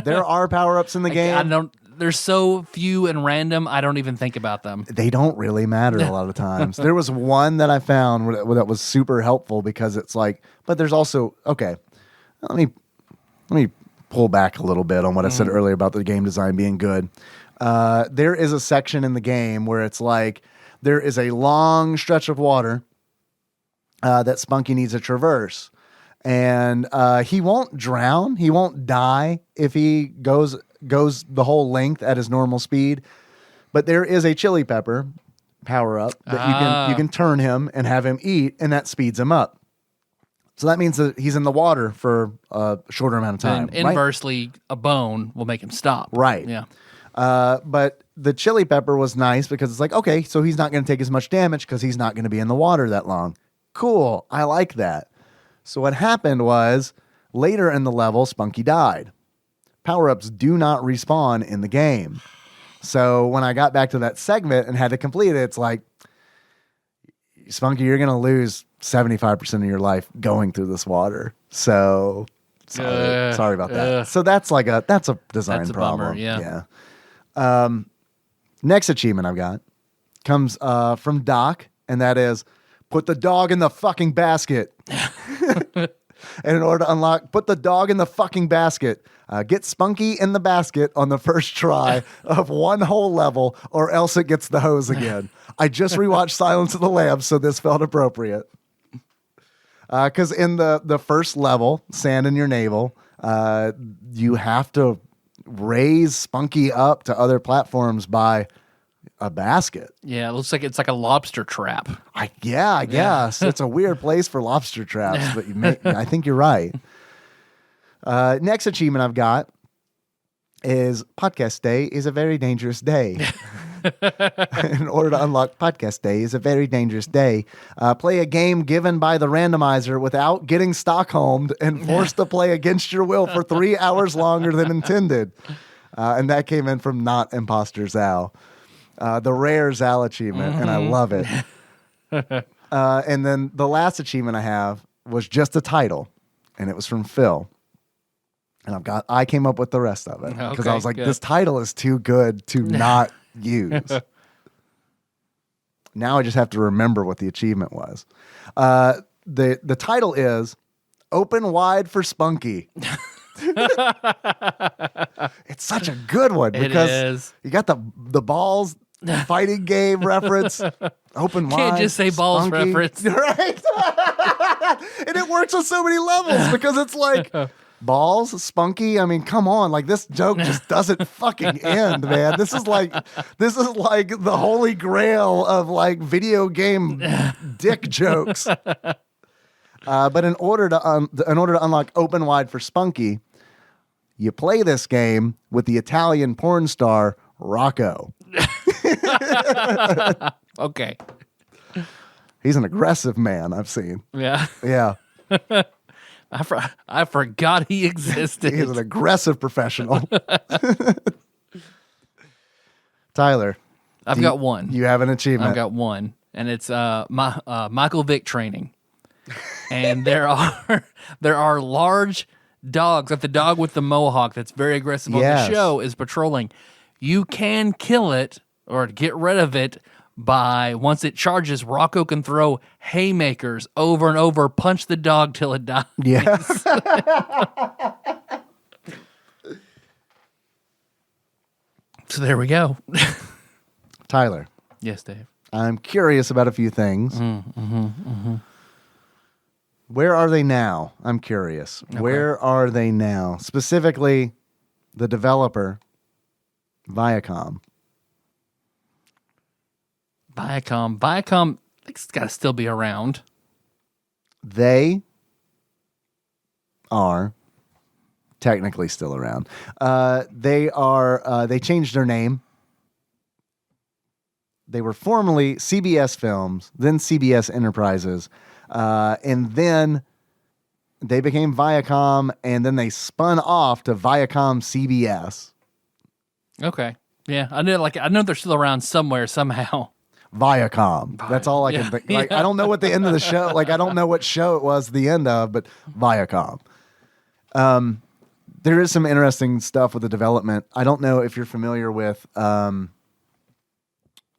There are power-ups in the game. There's so few and random, I don't even think about them. They don't really matter a lot of times. There was one that I found that was super helpful because it's like, but there's also, okay, let me pull back a little bit on what I said earlier about the game design being good. There is a section in the game where it's like there is a long stretch of water that Spunky needs to traverse. And he won't drown. He won't die if he goes the whole length at his normal speed. But there is a chili pepper power up that you can turn him and have him eat, and that speeds him up. So that means that he's in the water for a shorter amount of time. And inversely, a bone will make him stop. Right. Yeah. But the chili pepper was nice because it's like, okay, so he's not going to take as much damage because he's not going to be in the water that long. Cool. I like that. So what happened was later in the level, Spunky died. Power-ups do not respawn in the game. So when I got back to that segment and had to complete it, it's like, Spunky, you're going to lose 75% of your life going through this water. So sorry about that. So that's a design problem. Bummer, yeah. Next achievement I've got comes from Doc, and that is, "Put the dog in the fucking basket." And in order to unlock, "Put the dog in the fucking basket," get Spunky in the basket on the first try of one whole level, or else it gets the hose again. I just rewatched Silence of the Lambs, so this felt appropriate. Because in the first level, Sand in Your Navel, you have to raise Spunky up to other platforms by a basket. Yeah, it looks like it's like a lobster trap. I guess. It's a weird place for lobster traps, but I think you're right. Next achievement I've got is "Podcast Day is a very dangerous day." In order to unlock "Podcast Day is a very dangerous day," play a game given by the randomizer without getting Stockholmed and forced to play against your will for 3 hours longer than intended. And that came in from Not Imposter Zal. The rare Zal achievement, and I love it. And then the last achievement I have was just a title, and it was from Phil. And I came up with the rest of it because I was like, this title is too good to not use. Now I just have to remember what the achievement was. The title is "Open Wide for Spunky." It's such a good one because you got the balls fighting game reference. Open wide. Can't just say balls Spunky. reference. Right? And it works on so many levels because it's like balls, Spunky. I mean, come on. Like, this joke just doesn't fucking end, man. This is like the holy grail of like video game dick jokes. But in order to unlock Open Wide for Spunky, you play this game with the Italian porn star Rocko. Okay. He's an aggressive man, I've seen. Yeah. Yeah. I forgot he existed. He's an aggressive professional. Tyler. I've got one. You have an achievement. I've got one. And it's Michael Vick training. And there are large dogs, like the dog with the mohawk that's very aggressive on the show is patrolling. You can kill it or get rid of it by, once it charges, Rocko can throw haymakers over and over, punch the dog till it dies. Yes. So there we go. Tyler, Yes, Dave. I'm curious about a few things. Where are they now? I'm curious. Okay. Where are they now? Specifically, the developer, Viacom. Viacom, I think it's got to still be around. They are technically still around. They changed their name. They were formerly CBS Films, then CBS Enterprises, and then they became Viacom, and then they spun off to Viacom CBS. Okay. Yeah, I know they're still around somewhere somehow. Viacom. That's all I can think. Like, I don't know what the end of the show. Like, I don't know what show it was the end of, but Viacom. There is some interesting stuff with the development. I don't know if you're familiar with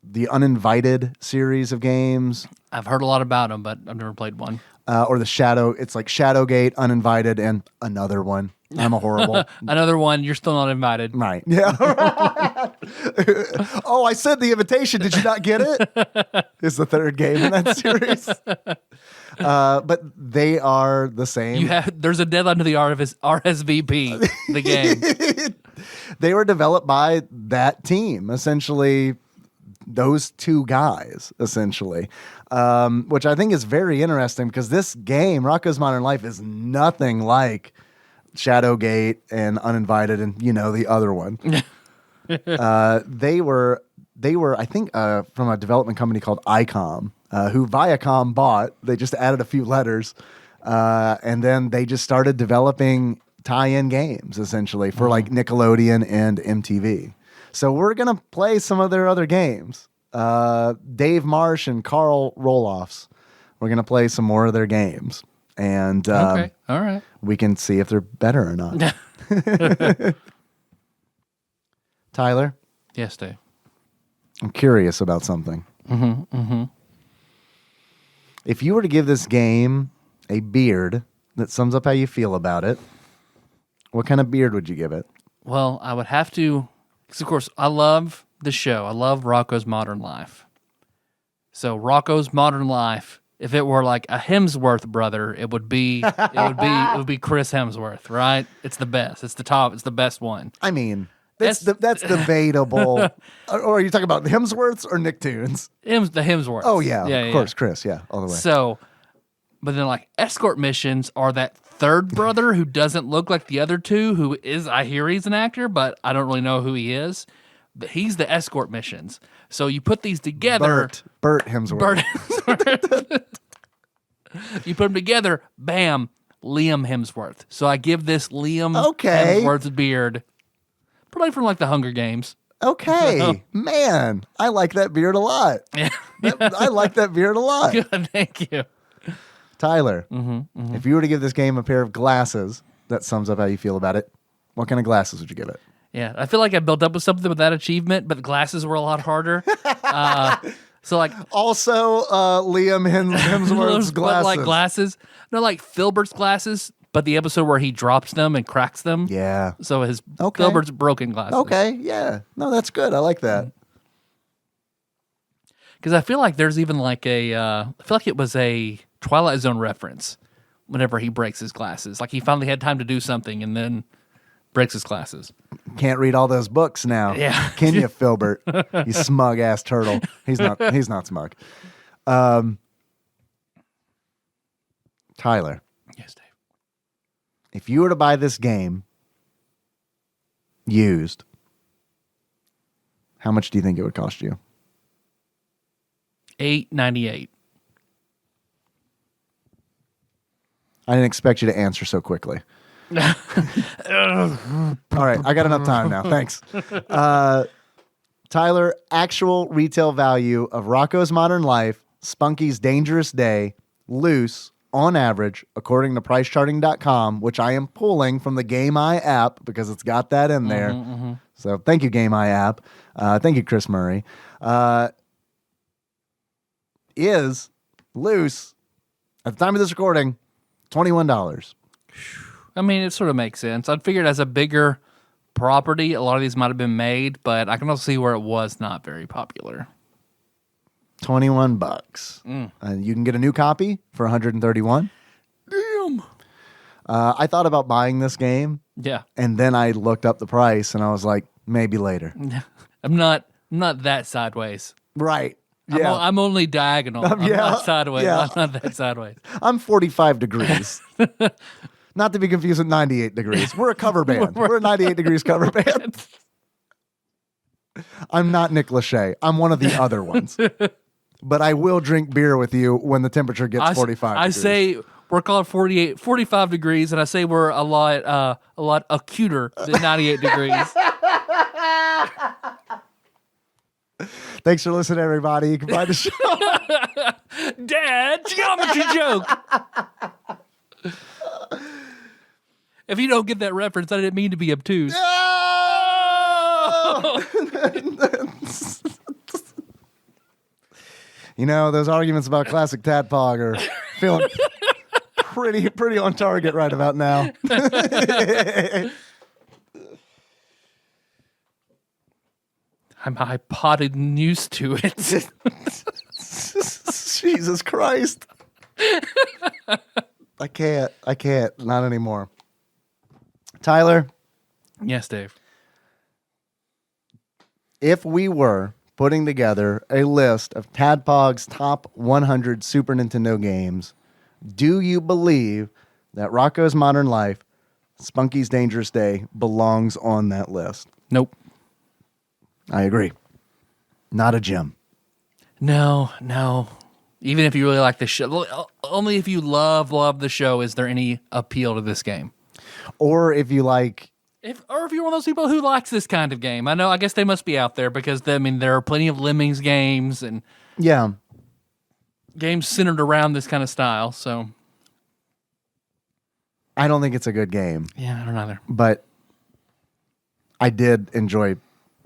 the Uninvited series of games. I've heard a lot about them, but I've never played one. Or the Shadow. It's like Shadowgate, Uninvited, and another one. I'm a horrible. Another one. You're still not invited. Right. Yeah. Oh, I sent the invitation. Did you not get it? Is the third game in that series. But they are the same. There's a deadline to the RSVP, the game. They were developed by that team, essentially. Those two guys, essentially, which I think is very interesting because this game, Rocko's Modern Life, is nothing like Shadowgate and Uninvited and, the other one. They were, I think, from a development company called ICOM, who Viacom bought. They just added a few letters, and then they just started developing tie-in games, essentially, for like Nickelodeon and MTV. So we're going to play some of their other games. Dave Marsh and Carl Roloffs. We're going to play some more of their games. And Okay, all right. we can see if they're better or not. Tyler, Yes, Dave. I'm curious about something. If you were to give this game a beard that sums up how you feel about it, what kind of beard would you give it? Well, I would have to, because of course, I love the show. I love Rocko's Modern Life. So Rocko's Modern Life, if it were like a Hemsworth brother, it would be Chris Hemsworth, right? It's the best. It's the top. It's the best one. I mean, that's debatable. Or are you talking about Hemsworths or Nicktoons? The Hemsworth. Oh yeah, of course, Chris. Yeah, all the way. So, but then like escort missions are that third brother who doesn't look like the other two, who is, I hear he's an actor, but I don't really know who he is. But he's the escort missions. So you put these together. Bert Hemsworth. You put them together, bam, Liam Hemsworth. So I give this Liam Hemsworth's beard, probably from like the Hunger Games. Okay, man, I like that beard a lot. Yeah. I like that beard a lot. Good, thank you. Tyler, if you were to give this game a pair of glasses that sums up how you feel about it, what kind of glasses would you give it? Yeah, I feel like I built up with something with that achievement, but the glasses were a lot harder. So like also Liam Hemsworth's glasses. But like glasses, no, like Filbert's glasses, but the episode where he drops them and cracks them. Yeah. So his Filbert's broken glasses. Okay, yeah. No, that's good. I like that. Because I feel like there's even like I feel like it was a Twilight Zone reference whenever he breaks his glasses. Like he finally had time to do something and then breaks his glasses. Can't read all those books now. Yeah. Can you, Filbert? You smug ass turtle. He's not smug. Tyler. Yes, Dave. If you were to buy this game used, how much do you think it would cost you? $8.98. I didn't expect you to answer so quickly. All right, I got enough time now. Thanks. Tyler, actual retail value of Rocko's Modern Life, Spunky's Dangerous Day, loose, on average, according to pricecharting.com, which I am pulling from the Game Eye app because it's got that in there. So thank you, Game Eye app. Thank you, Chris Murray. Is loose, at the time of this recording, $21. I mean, it sort of makes sense. I'd figured as a bigger property, a lot of these might have been made, but I can also see where it was not very popular. $21. You can get a new copy for $131. Damn. I thought about buying this game. Yeah. And then I looked up the price and I was like, maybe later. I'm not that sideways. Right. Yeah. I'm only diagonal. I'm not sideways. Yeah. I'm not that sideways. I'm 45 degrees. Not to be confused with 98 degrees. We're a cover band. We're a 98 degrees cover band. I'm not Nick Lachey. I'm one of the other ones. But I will drink beer with you when the temperature gets 45 degrees. I say we're called 45 degrees, and I say we're a lot acuter than 98 degrees. Thanks for listening, everybody. You can find the show. Dad, geometry joke. If you don't get that reference, I didn't mean to be obtuse. You know, those arguments about classic TADPOG are feeling pretty on target right about now. I'm hypotenused to it. Jesus Christ. I can't. Not anymore. Tyler, Yes, Dave. if we were putting together a list of TADPOG's top 100 Super Nintendo games, do you believe that Rocko's Modern Life, Spunky's Dangerous Day belongs on that list? Nope. I agree. Not a gem. No. Even if you really like the show, only if you love the show is there any appeal to this game. Or if you like... If you're one of those people who likes this kind of game. I guess they must be out there because, there are plenty of Lemmings games and games centered around this kind of style, so... I don't think it's a good game. Yeah, I don't either. But I did enjoy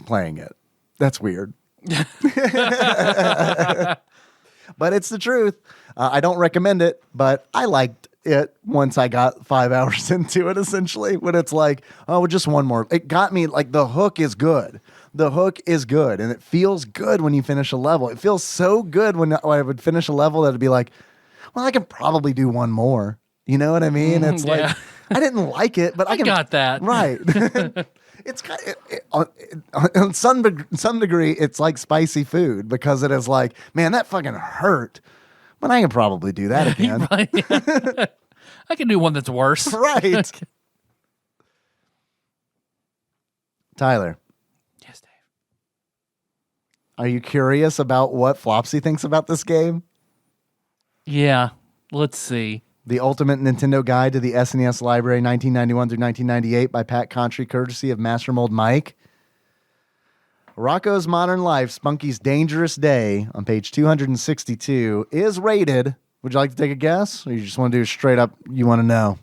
playing it. That's weird. But it's the truth. I don't recommend it, but I liked it once I got 5 hours into it, essentially, when it's like, oh, just one more. It got me, like, the hook is good. The hook is good, and it feels good when you finish a level. It feels so good when I would finish a level that it'd be like, well, I can probably do one more. You know what I mean? It's like, I didn't like it, but I got that. Right. It's kind of, on some degree, it's like spicy food because it is like, man, that fucking hurt. But I can probably do that again. Right. I can do one that's worse. Right. Tyler. Yes, Dave. Are you curious about what Flopsy thinks about this game? Yeah. Let's see. The Ultimate Nintendo Guide to the SNES Library, 1991 through 1998 by Pat Contry, courtesy of Master Mold Mike. Rocko's Modern Life, Spunky's Dangerous Day, on page 262, is rated. Would you like to take a guess? Or you just want to do straight up, you want to know?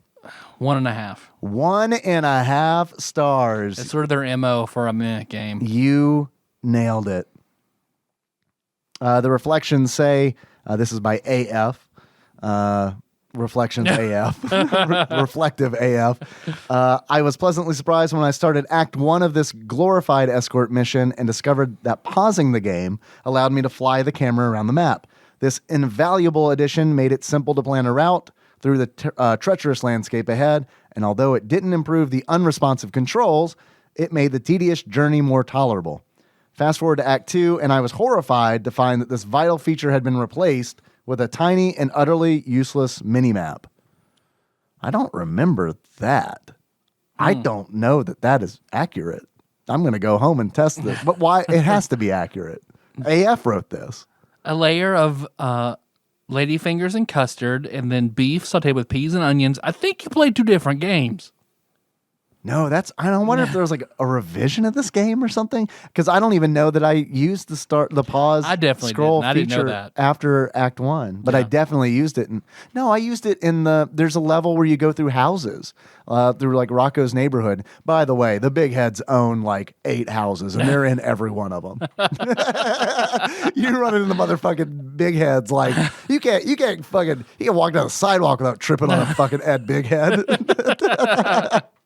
1.5. 1.5 stars. That's sort of their MO for a minute game. You nailed it. The reflections say, this is by AF. Reflections AF. Reflective AF. I was pleasantly surprised when I started Act 1 of this glorified escort mission and discovered that pausing the game allowed me to fly the camera around the map. This invaluable addition made it simple to plan a route through the treacherous landscape ahead, and although it didn't improve the unresponsive controls, it made the tedious journey more tolerable. Fast forward to Act 2, and I was horrified to find that this vital feature had been replaced with a tiny and utterly useless minimap. I don't remember that. I don't know that is accurate. I'm going to go home and test this. But why? It has to be accurate. AF wrote this. A layer of ladyfingers and custard, and then beef sauteed with peas and onions. I think you played 2 different games. No, I don't wonder if there was like a revision of this game or something, because I don't even know that I used the pause I definitely scroll didn't. I didn't know feature that. after Act 1, but I definitely used it. I used it in there's a level where you go through houses, through like Rocko's neighborhood. By the way, the big heads own like 8 houses, and they're in every one of them. You run into the motherfucking big heads like you can't walk down the sidewalk without tripping on a fucking Ed Big Head.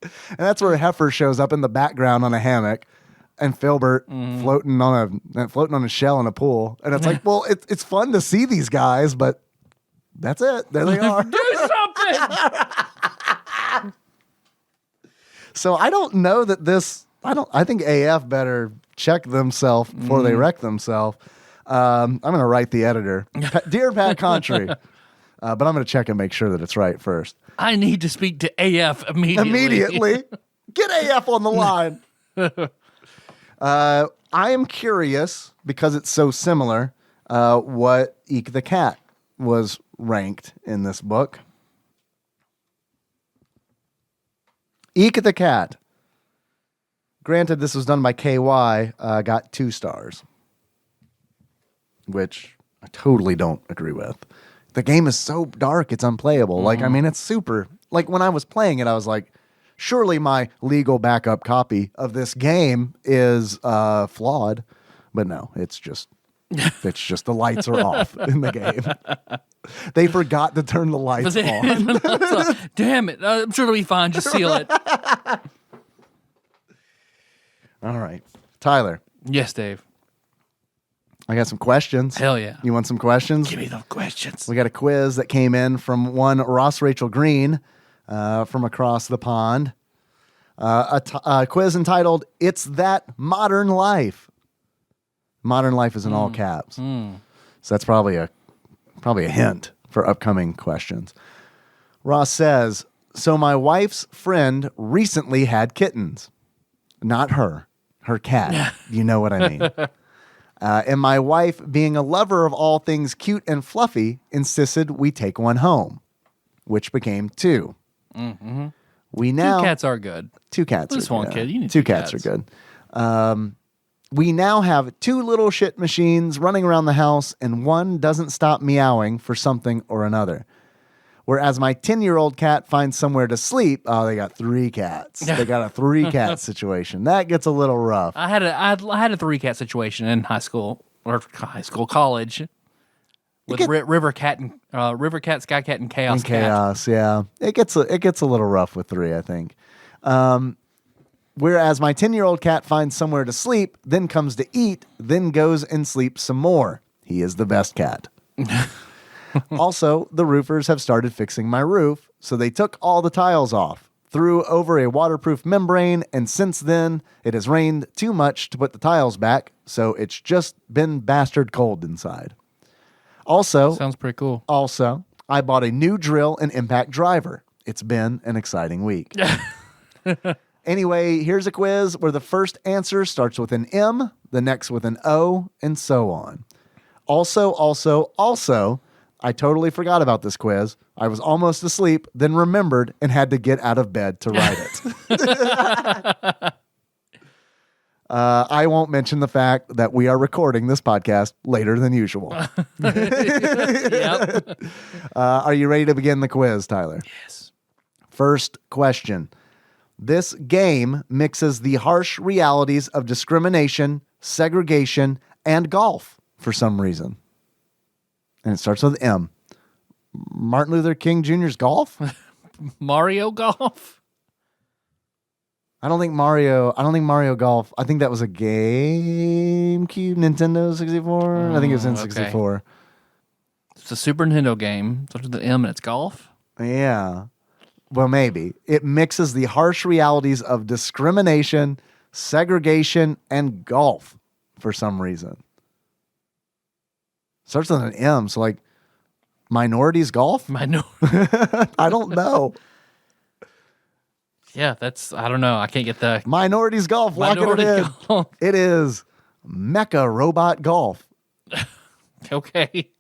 And that's where Heffer shows up in the background on a hammock, and Filbert floating on a shell in a pool. And it's like, well, it's fun to see these guys, but that's it. There they are. Do something. So I don't know that this. I think AF better check themselves before they wreck themselves. I'm going to write the editor, Dear Pat Contry, but I'm going to check and make sure that it's right first. I need to speak to AF immediately. Get AF on the line. I am curious, because it's so similar, what Eek the Cat was ranked in this book. Eek the Cat. Granted, this was done by KY, got 2 stars, which I totally don't agree with. The game is so dark, it's unplayable. Like, I mean, it's super. Like, when I was playing it, I was like, surely my legal backup copy of this game is flawed. But no, it's just the lights are off in the game. They forgot to turn the lights on. Damn it. I'm sure it'll be fine. Just seal it. All right. Tyler. Yes, Dave. I got some questions. Hell yeah. You want some questions? Give me the questions. We got a quiz that came in from one Ross Rachel Green from across the pond. A quiz entitled, It's That Modern Life. Modern Life is in all caps. So that's probably a hint for upcoming questions. Ross says, so my wife's friend recently had kittens. Not her cat. You know what I mean. And my wife, being a lover of all things cute and fluffy, insisted we take one home, which became 2. Mm-hmm. We now 2 cats are good. 2 cats. This one kid, you need 2 cats are good. We now have 2 little shit machines running around the house, and one doesn't stop meowing for something or another. Whereas my 10-year-old cat finds somewhere to sleep. Oh, they got 3 cats. They got a 3-cat situation. That gets a little rough. I had a 3-cat situation in college. With River Cat, Sky Cat, and Chaos Cat. Chaos, yeah. It gets a little rough with 3, I think. Whereas my 10-year-old cat finds somewhere to sleep, then comes to eat, then goes and sleeps some more. He is the best cat. Also, the roofers have started fixing my roof, so they took all the tiles off, threw over a waterproof membrane, and since then, it has rained too much to put the tiles back, so it's just been bastard cold inside. Also, sounds pretty cool. Also, I bought a new drill and impact driver. It's been an exciting week. Anyway, here's a quiz where the first answer starts with an M, the next with an O, and so on. Also, I totally forgot about this quiz. I was almost asleep, then remembered and had to get out of bed to write it. I won't mention the fact that we are recording this podcast later than usual. Yep. Are you ready to begin the quiz, Tyler? Yes. First question. This game mixes the harsh realities of discrimination, segregation, and golf for some reason. And it starts with M. Martin Luther King Jr.'s golf? Mario Golf? I don't think Mario Golf. I think that was a GameCube, Nintendo 64. I think it was N64. Okay. It's a Super Nintendo game. Starts with the M and it's golf? Yeah. Well, maybe. It mixes the harsh realities of discrimination, segregation, and golf for some reason. Starts with an M, so like minorities golf? I don't know. Yeah, I don't know. I can't get the minorities golf. Minority golf. It is Mecha Robot Golf. Okay.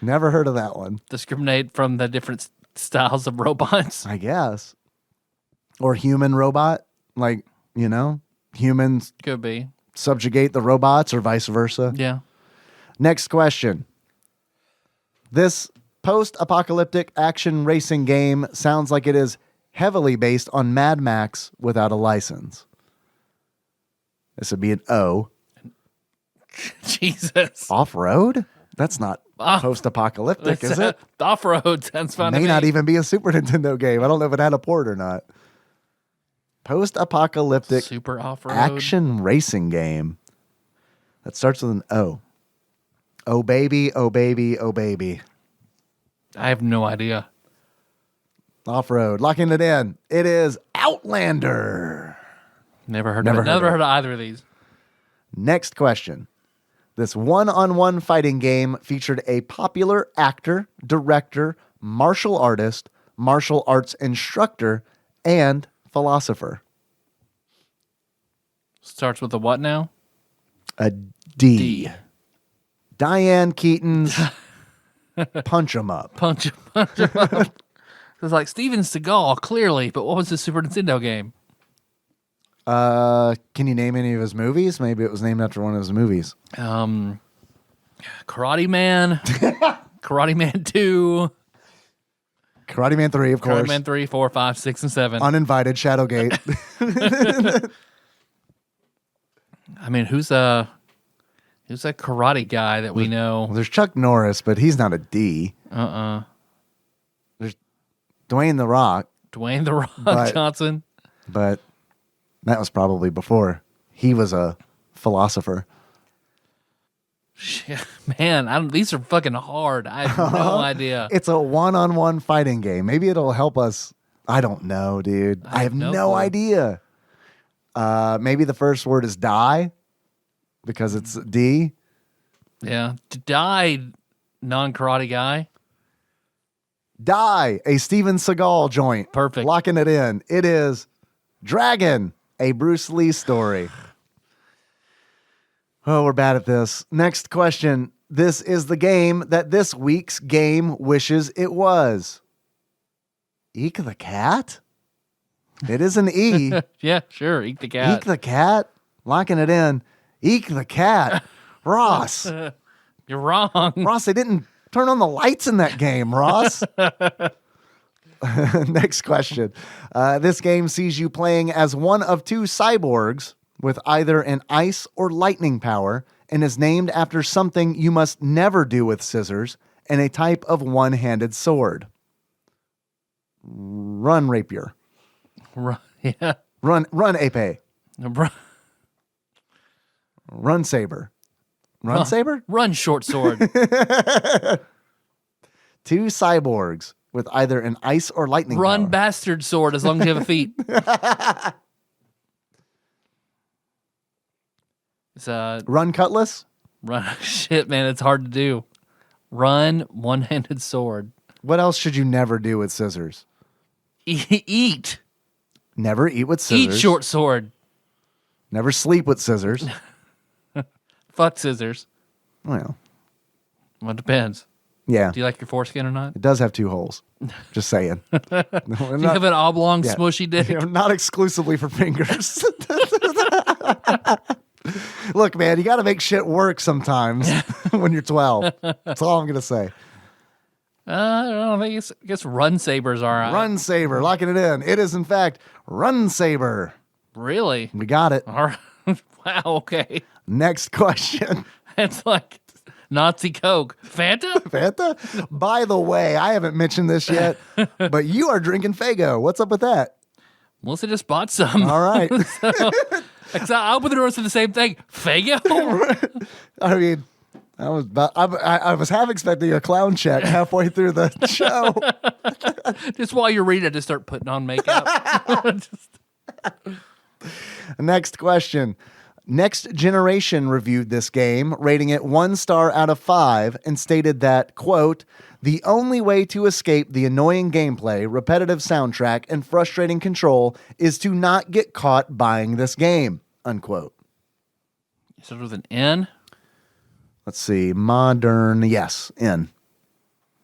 Never heard of that one. Discriminate from the different styles of robots, I guess. Or human robot, like, humans could be subjugate the robots or vice versa. Yeah. Next question. This post-apocalyptic action racing game sounds like it is heavily based on Mad Max without a license. This would be an O. Jesus. Off-road? That's not post-apocalyptic, is it? Off-road sounds fun. May not even be a Super Nintendo game. I don't know if it had a port or not. Post-apocalyptic Super off-road. action racing game that starts with an O. Oh, baby, oh, baby, oh, baby. I have no idea. Off-road. Locking it in. It is Outlander. Never heard of it. Never heard of either of these. Next question. This one-on-one fighting game featured a popular actor, director, martial artist, martial arts instructor, and philosopher. Starts with a what now? A D. Diane Keaton's Punch 'em Up. Punch 'em up. It's like Steven Seagal, clearly, but what was the Super Nintendo game? Can you name any of his movies? Maybe it was named after one of his movies. Karate Man. Karate Man 2. Karate Man 3, of course. Karate Man 3, 4, 5, 6, and 7. Uninvited, Shadowgate. I mean, who's that karate guy that we know? Well, there's Chuck Norris, but he's not a D. There's Dwayne The Rock. Dwayne The Rock Johnson. But that was probably before he was a philosopher. Shit, man, these are fucking hard. I have no idea. It's a one-on-one fighting game. Maybe it'll help us. I don't know, dude. I have no idea. Maybe the first word is die because it's D. Yeah. Die, non-karate guy. Die, a Steven Seagal joint. Perfect. Locking it in. It is Dragon, a Bruce Lee story. Oh, we're bad at this. Next question. This is the game that this week's game wishes it was. Eek the cat? It is an E. Yeah, sure. Eek the cat. Eek the cat? Locking it in. Eek the cat. Ross. You're wrong. Ross, they didn't turn on the lights in that game, Ross. Next question. This game sees you playing as one of two cyborgs with either an ice or lightning power and is named after something you must never do with scissors and a type of one-handed sword. Run rapier. Yeah. Run épée. Run saber. Run saber? Run short sword. Two cyborgs with either an ice or lightning Run power. bastard sword as long as you have a feet. It's Run cutlass? run shit, man, it's hard to do. Run one-handed sword. What else should you never do with scissors? Eat. Never eat with scissors. Eat short sword. Never sleep with scissors. Fuck scissors. Well, Well, it depends. yeah. Do you like your foreskin or not? It does have two holes. Just saying. Do you have an oblong, smushy dick? Not exclusively for fingers. Look, man, you got to make shit work sometimes when you're 12. That's all I'm going to say. I don't know. I guess run sabers are all right. Run saber, locking it in. It is, in fact, run saber. Really? We got it. All right. Wow, okay. Next question. It's like Nazi Coke. Fanta? Fanta? By the way, I haven't mentioned this yet, but you are drinking Faygo. What's up with that? Melissa just bought some. All right. I opened the door and said the same thing. Faygo? I mean, I was half expecting a clown check halfway through the show. Just while you're reading it, just start putting on makeup. Next question. Next Generation reviewed this game, rating it 1 star out of 5, and stated that, quote, the only way to escape the annoying gameplay, repetitive soundtrack, and frustrating control is to not get caught buying this game, unquote. You started with an N? Let's see. Modern, yes, N.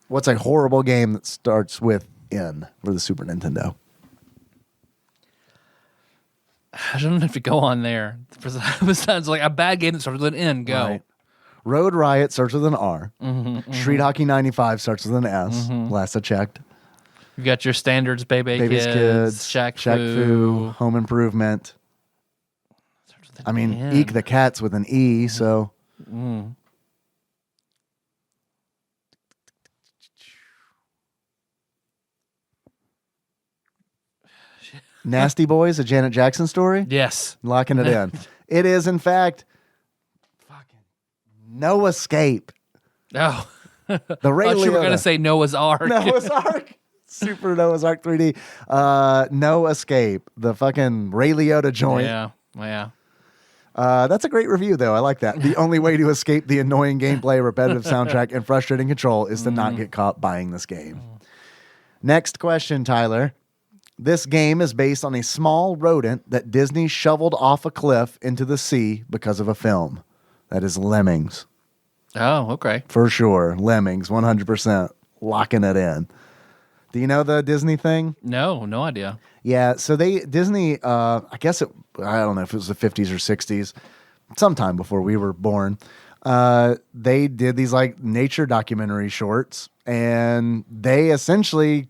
What's a horrible game that starts with N for the Super Nintendo? I don't have to go on there. Besides, like a bad game that starts with an N, go. Right. Road Riot starts with an R. Street Hockey 95 starts with an S. Last I checked. You've got your standards, Baby's Kids, Shaq Fu, Home Improvement. I mean, N. Eek the Cat's with an E, so. Nasty Boys, a Janet Jackson story? Yes. Locking it in. It is, in fact, fucking No Escape. Oh. The Ray I thought you were Liotta. going to say Noah's Ark. Noah's Ark. Super Noah's Ark 3D. No Escape. The fucking Ray Liotta joint. Yeah. That's a great review, though. I like that. The only way to escape the annoying gameplay, repetitive soundtrack, and frustrating control is to not get caught buying this game. Next question, Tyler. This game is based on a small rodent that Disney shoveled off a cliff into the sea because of a film. That is Lemmings. Oh, okay. For sure. Lemmings, 100%. Locking it in. Do you know the Disney thing? No idea. Yeah, so Disney, I don't know if it was the 50s or 60s, sometime before we were born, they did these like nature documentary shorts, and they essentially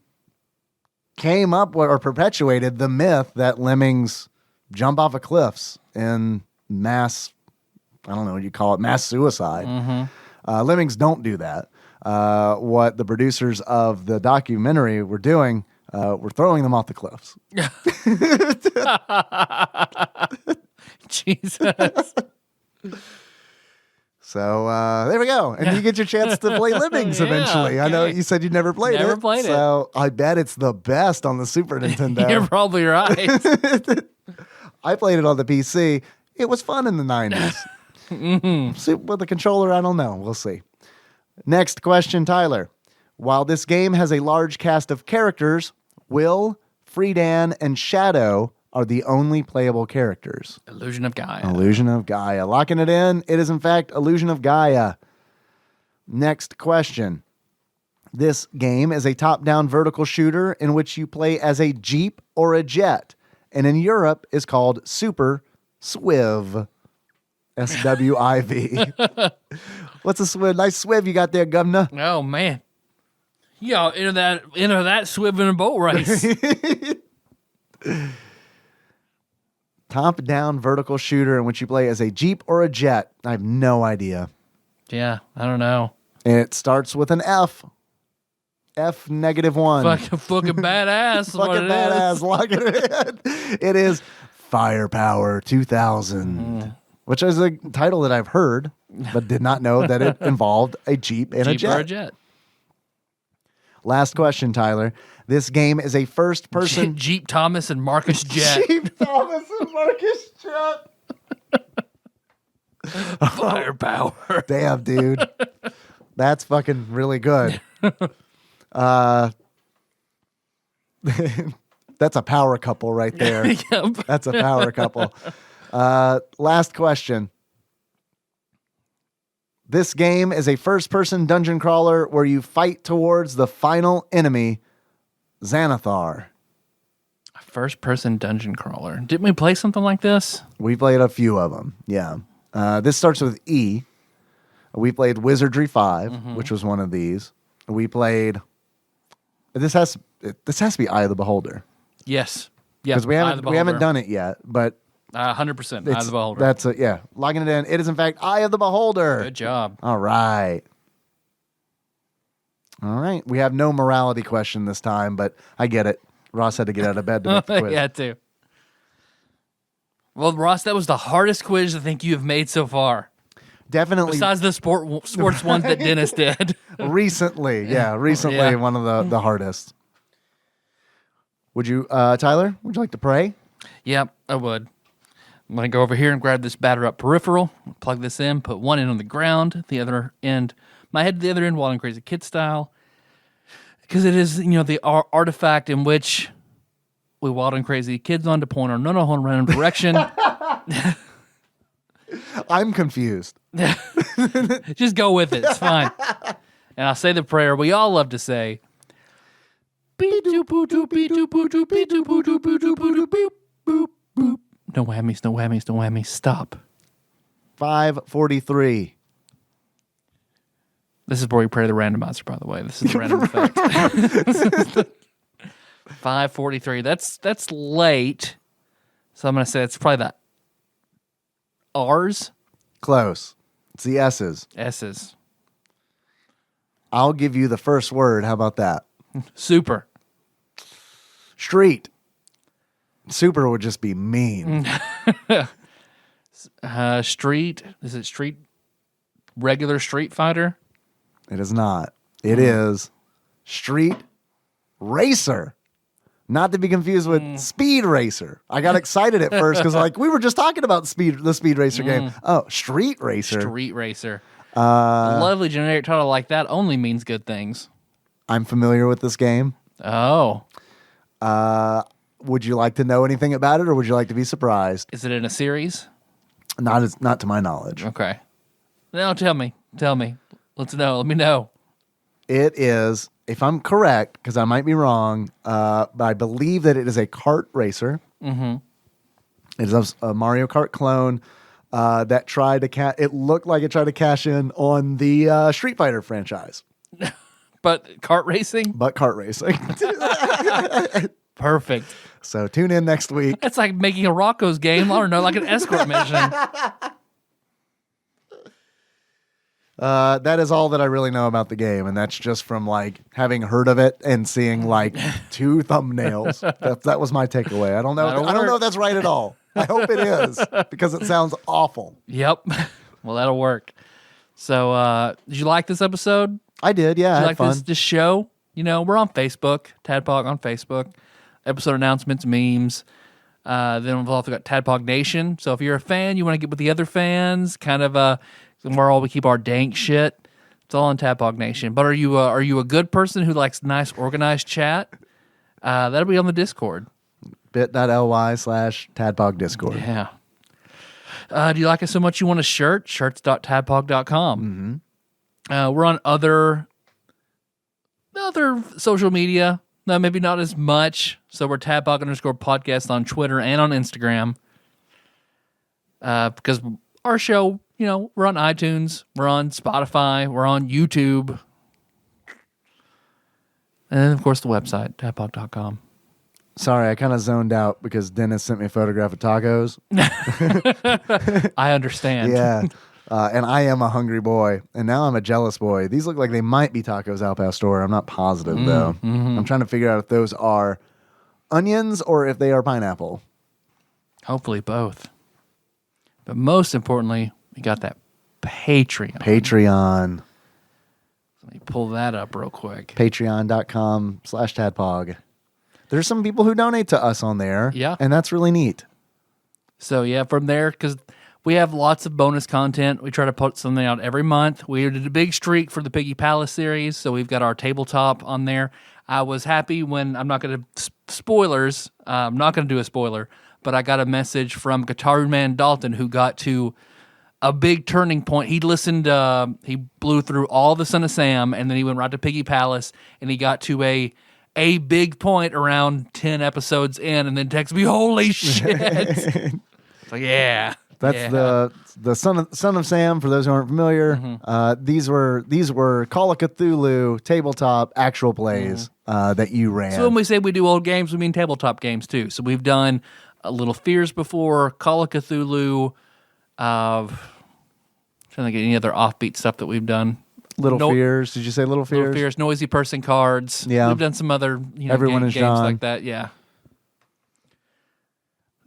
came up with or perpetuated the myth that lemmings jump off of cliffs in mass, I don't know what you call it, mass suicide. Mm-hmm. Lemmings don't do that. What the producers of the documentary were doing, were throwing them off the cliffs. Jesus. So there we go. And you get your chance to play Lemmings eventually. Okay. I know you said you never played it. Never played it. So I bet it's the best on the Super Nintendo. You're probably right. I played it on the PC. It was fun in the 90s. See, with the controller, I don't know. We'll see. Next question, Tyler. While this game has a large cast of characters, Will, Friedan, and Shadow are the only playable characters. Illusion of Gaia. Illusion of Gaia. Locking it in. It is, in fact, Illusion of Gaia. Next question. This game is a top-down vertical shooter in which you play as a Jeep or a jet, and in Europe is called Super Swiv. SWIV. What's a swiv? Nice swiv you got there, governor. Oh man. Yeah, into that swiv in a boat race. Top-down vertical shooter in which you play as a Jeep or a jet. I have no idea. Yeah, I don't know. It starts with an F. F-1. Fucking badass. Fucking badass. Lock it in. It is Firepower 2000. Which is a title that I've heard, but did not know that it involved a Jeep and a jet. Or a jet. Last question, Tyler. This game is a first-person... Jeep Thomas and Marcus Jet. Jeep Thomas and Marcus Jet. Firepower. Damn, dude. That's fucking really good. That's a power couple right there. Yep. That's a power couple. Last question. This game is a first-person dungeon crawler where you fight towards the final enemy, Xanathar. A first-person dungeon crawler. Didn't we play something like this? We played a few of them, yeah. This starts with E. We played Wizardry 5, which was one of these. We played... This has to be Eye of the Beholder. Yes. Yeah. Because we haven't done it yet, but... 100% Eye of the Beholder. That's yeah. Logging it in. It is in fact Eye of the Beholder. Good job. All right. We have no morality question this time, but I get it. Ross had to get out of bed to make the quiz. Yeah, too. Well, Ross, that was the hardest quiz I think you have made so far. Definitely. Besides the sports ones that Dennis did. Recently, one of the hardest. Would you, Tyler? Would you like to pray? Yep, I would. I'm going to go over here and grab this batter up peripheral, plug this in, put one end on the ground, the other end, my head to the other end, Wild and Crazy Kid style. Because it is, the artifact in which we Wild and Crazy Kids on to point our no in random direction. I'm confused. Just go with it. It's fine. And I'll say the prayer we all love to say. No whammies, no whammies, no whammies. Stop. 5:43. This is where we pray the randomizer, by the way. This is the random effect. 5:43. That's late. So I'm going to say it's probably the R's. Close. It's the S's. S's. I'll give you the first word. How about that? Super. Street. Super would just be mean. Street. Is it Street? Regular Street Fighter? It is not. It is Street Racer. Not to be confused with Speed Racer. I got excited at first because like we were just talking about the Speed Racer game. Oh, Street Racer. Street Racer. A lovely generic title like that only means good things. I'm familiar with this game. Oh. Would you like to know anything about it, or would you like to be surprised? Is it in a series? Not to my knowledge. Okay. No, tell me. Let's know. Let me know. It is, if I'm correct, because I might be wrong, but I believe that it is a kart racer. Mm-hmm. It is a Mario Kart clone that tried to it looked like it tried to cash in on the Street Fighter franchise. But kart racing? But kart racing. Perfect. So tune in next week. That's like making a Rocko's game, I don't know, like an escort mission. That is all that I really know about the game, and that's just from like having heard of it and seeing like 2 thumbnails. That was my takeaway. I don't know. I don't know if that's right at all. I hope it is because it sounds awful. Yep. Well, that'll work. So, did you like this episode? I did. Yeah, did you I like had fun. This show? You know, we're on Facebook. TADPOG on Facebook. Episode announcements, memes. Then we've also got TADPOG Nation. So if you're a fan, you want to get with the other fans, kind of where all we keep our dank shit. It's all on TADPOG Nation. But are you a good person who likes nice organized chat? That'll be on the Discord. bit.ly/TADPOG Discord. Yeah. Do you like us so much you want a shirt? Shirts.tadpog.com. Mm-hmm. We're on other social media. No, maybe not as much. So we're TADPOG_podcast on Twitter and on Instagram. Because our show, you know, we're on iTunes, we're on Spotify, we're on YouTube. And then, of course, the website, tadpog.com. Sorry, I kind of zoned out because Dennis sent me a photograph of tacos. I understand. Yeah. And I am a hungry boy, and now I'm a jealous boy. These look like they might be tacos al pastor. I'm not positive, though. Mm-hmm. I'm trying to figure out if those are onions or if they are pineapple. Hopefully both. But most importantly, we got that Patreon. Patreon. Let me pull that up real quick. Patreon.com/tadpog. There's some people who donate to us on there. Yeah. And that's really neat. So, yeah, from there, because we have lots of bonus content. We try to put something out every month. We did a big streak for the Piggy Palace series, so we've got our tabletop on there. I was happy when, I'm not going to, spoilers, I'm not going to do a spoiler, but I got a message from Guitar Man Dalton who got to a big turning point. He listened, he blew through all the Son of Sam, and then he went right to Piggy Palace, and he got to a big point around 10 episodes in, and then texted me, holy shit. So, yeah. That's the Son of Sam. For those who aren't familiar, these were Call of Cthulhu tabletop actual plays that you ran. So when we say we do old games, we mean tabletop games too. So we've done Little Fears before, Call of Cthulhu. Trying to get any other offbeat stuff that we've done. Little Fears. Did you say Little Fears? Little Fears, Noisy Person Cards. Yeah, we've done some other Everyone is games John. like that. Yeah.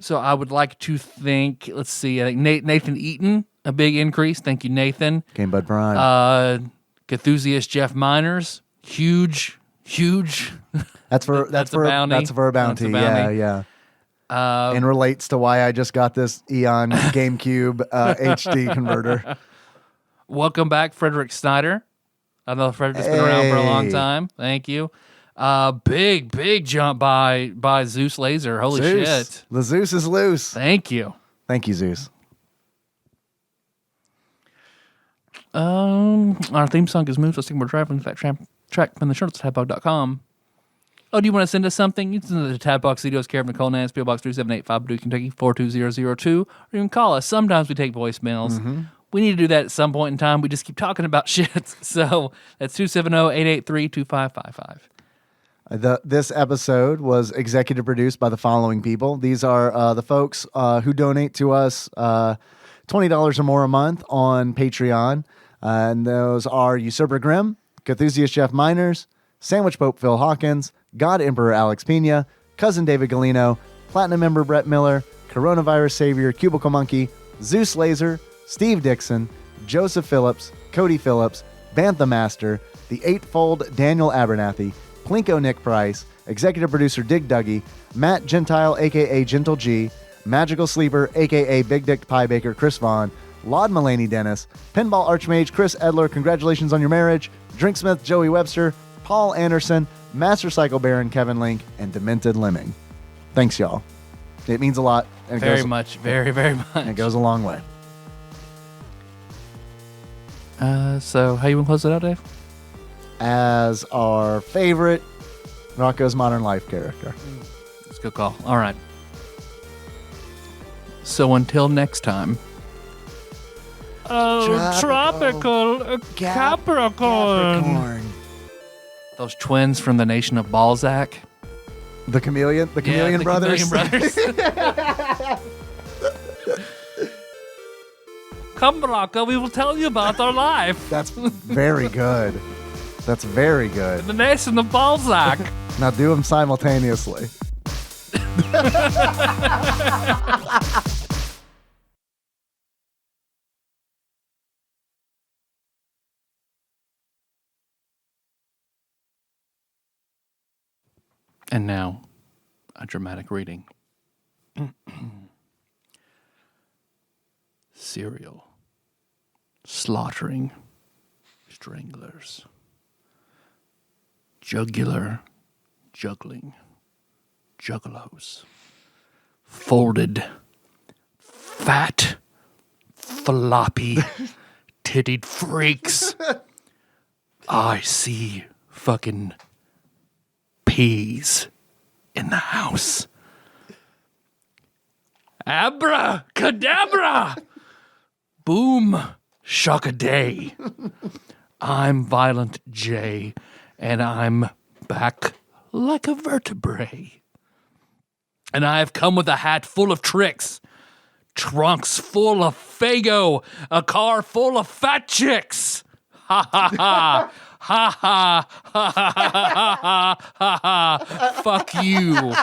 So I would like to thank, let's see, I think Nathan Eaton, a big increase. Thank you, Nathan. Game Bud Prime. Cthusiast Jeff Miners, huge. That's for a bounty. Yeah. And relates to why I just got this Eon GameCube HD converter. Welcome back, Frederick Snyder. I know Frederick's been around for a long time. Thank you. Big jump by Zeus Laser. Holy shit. The Zeus is loose. Thank you. Thank you, Zeus. Our theme song is Moves. Let's think we're driving that track from the shirts at tadpog.com. Oh, do you want to send us something? You can send it to Tadpog Studios, care of Nicole Nance, PO Box 3785, Paducah, Kentucky 42002, or you can call us. Sometimes we take voicemails. Mm-hmm. We need to do that at some point in time. We just keep talking about shit. So that's 270-883-2555. This episode was executive produced by the following people. These are the folks who donate to us $20 or more a month on Patreon. And those are Usurper Grimm, Cthusiast Jeff Miners, Sandwich Pope Phil Hawkins, God Emperor Alex Pena, Cousin David Galino, Platinum member Brett Miller, Coronavirus Savior Cubicle Monkey, Zeus Laser, Steve Dixon, Joseph Phillips, Cody Phillips, Bantha Master, The Eightfold Daniel Abernathy, Plinko Nick Price, Executive Producer Dig Dougie, Matt Gentile aka Gentle G, Magical Sleeper aka Big Dick Pie Baker Chris Vaughn, Laud Mulaney Dennis, Pinball Archmage Chris Edler, congratulations on your marriage, Drinksmith Joey Webster, Paul Anderson, Master Cycle Baron Kevin Link, and Demented Lemming. Thanks, y'all. It means a lot. And Very much. Very much. It goes a long way. So how you want to close it out, Dave? As our favorite Rocko's Modern Life character. That's a good call. All right. So until next time. Oh, tropical Capricorn. Those twins from the nation of Balzac. The Chameleon Brothers. Chameleon Brothers. Come, Rocko, we will tell you about our life. That's very good. That's very good. The nation of Balzac. Now do them simultaneously. And now, a dramatic reading. Cereal. Slaughtering. Stranglers. Jugular. Juggling. Juggalos. Folded. Fat. Floppy. Tittied freaks. I see fucking peas in the house. Abracadabra! Boom, shock-a-day. I'm Violent J, and I'm back like a vertebrae. And I've come with a hat full of tricks, trunks full of Fago, a car full of fat chicks. Ha ha ha. Ha ha ha ha ha ha ha. Fuck you.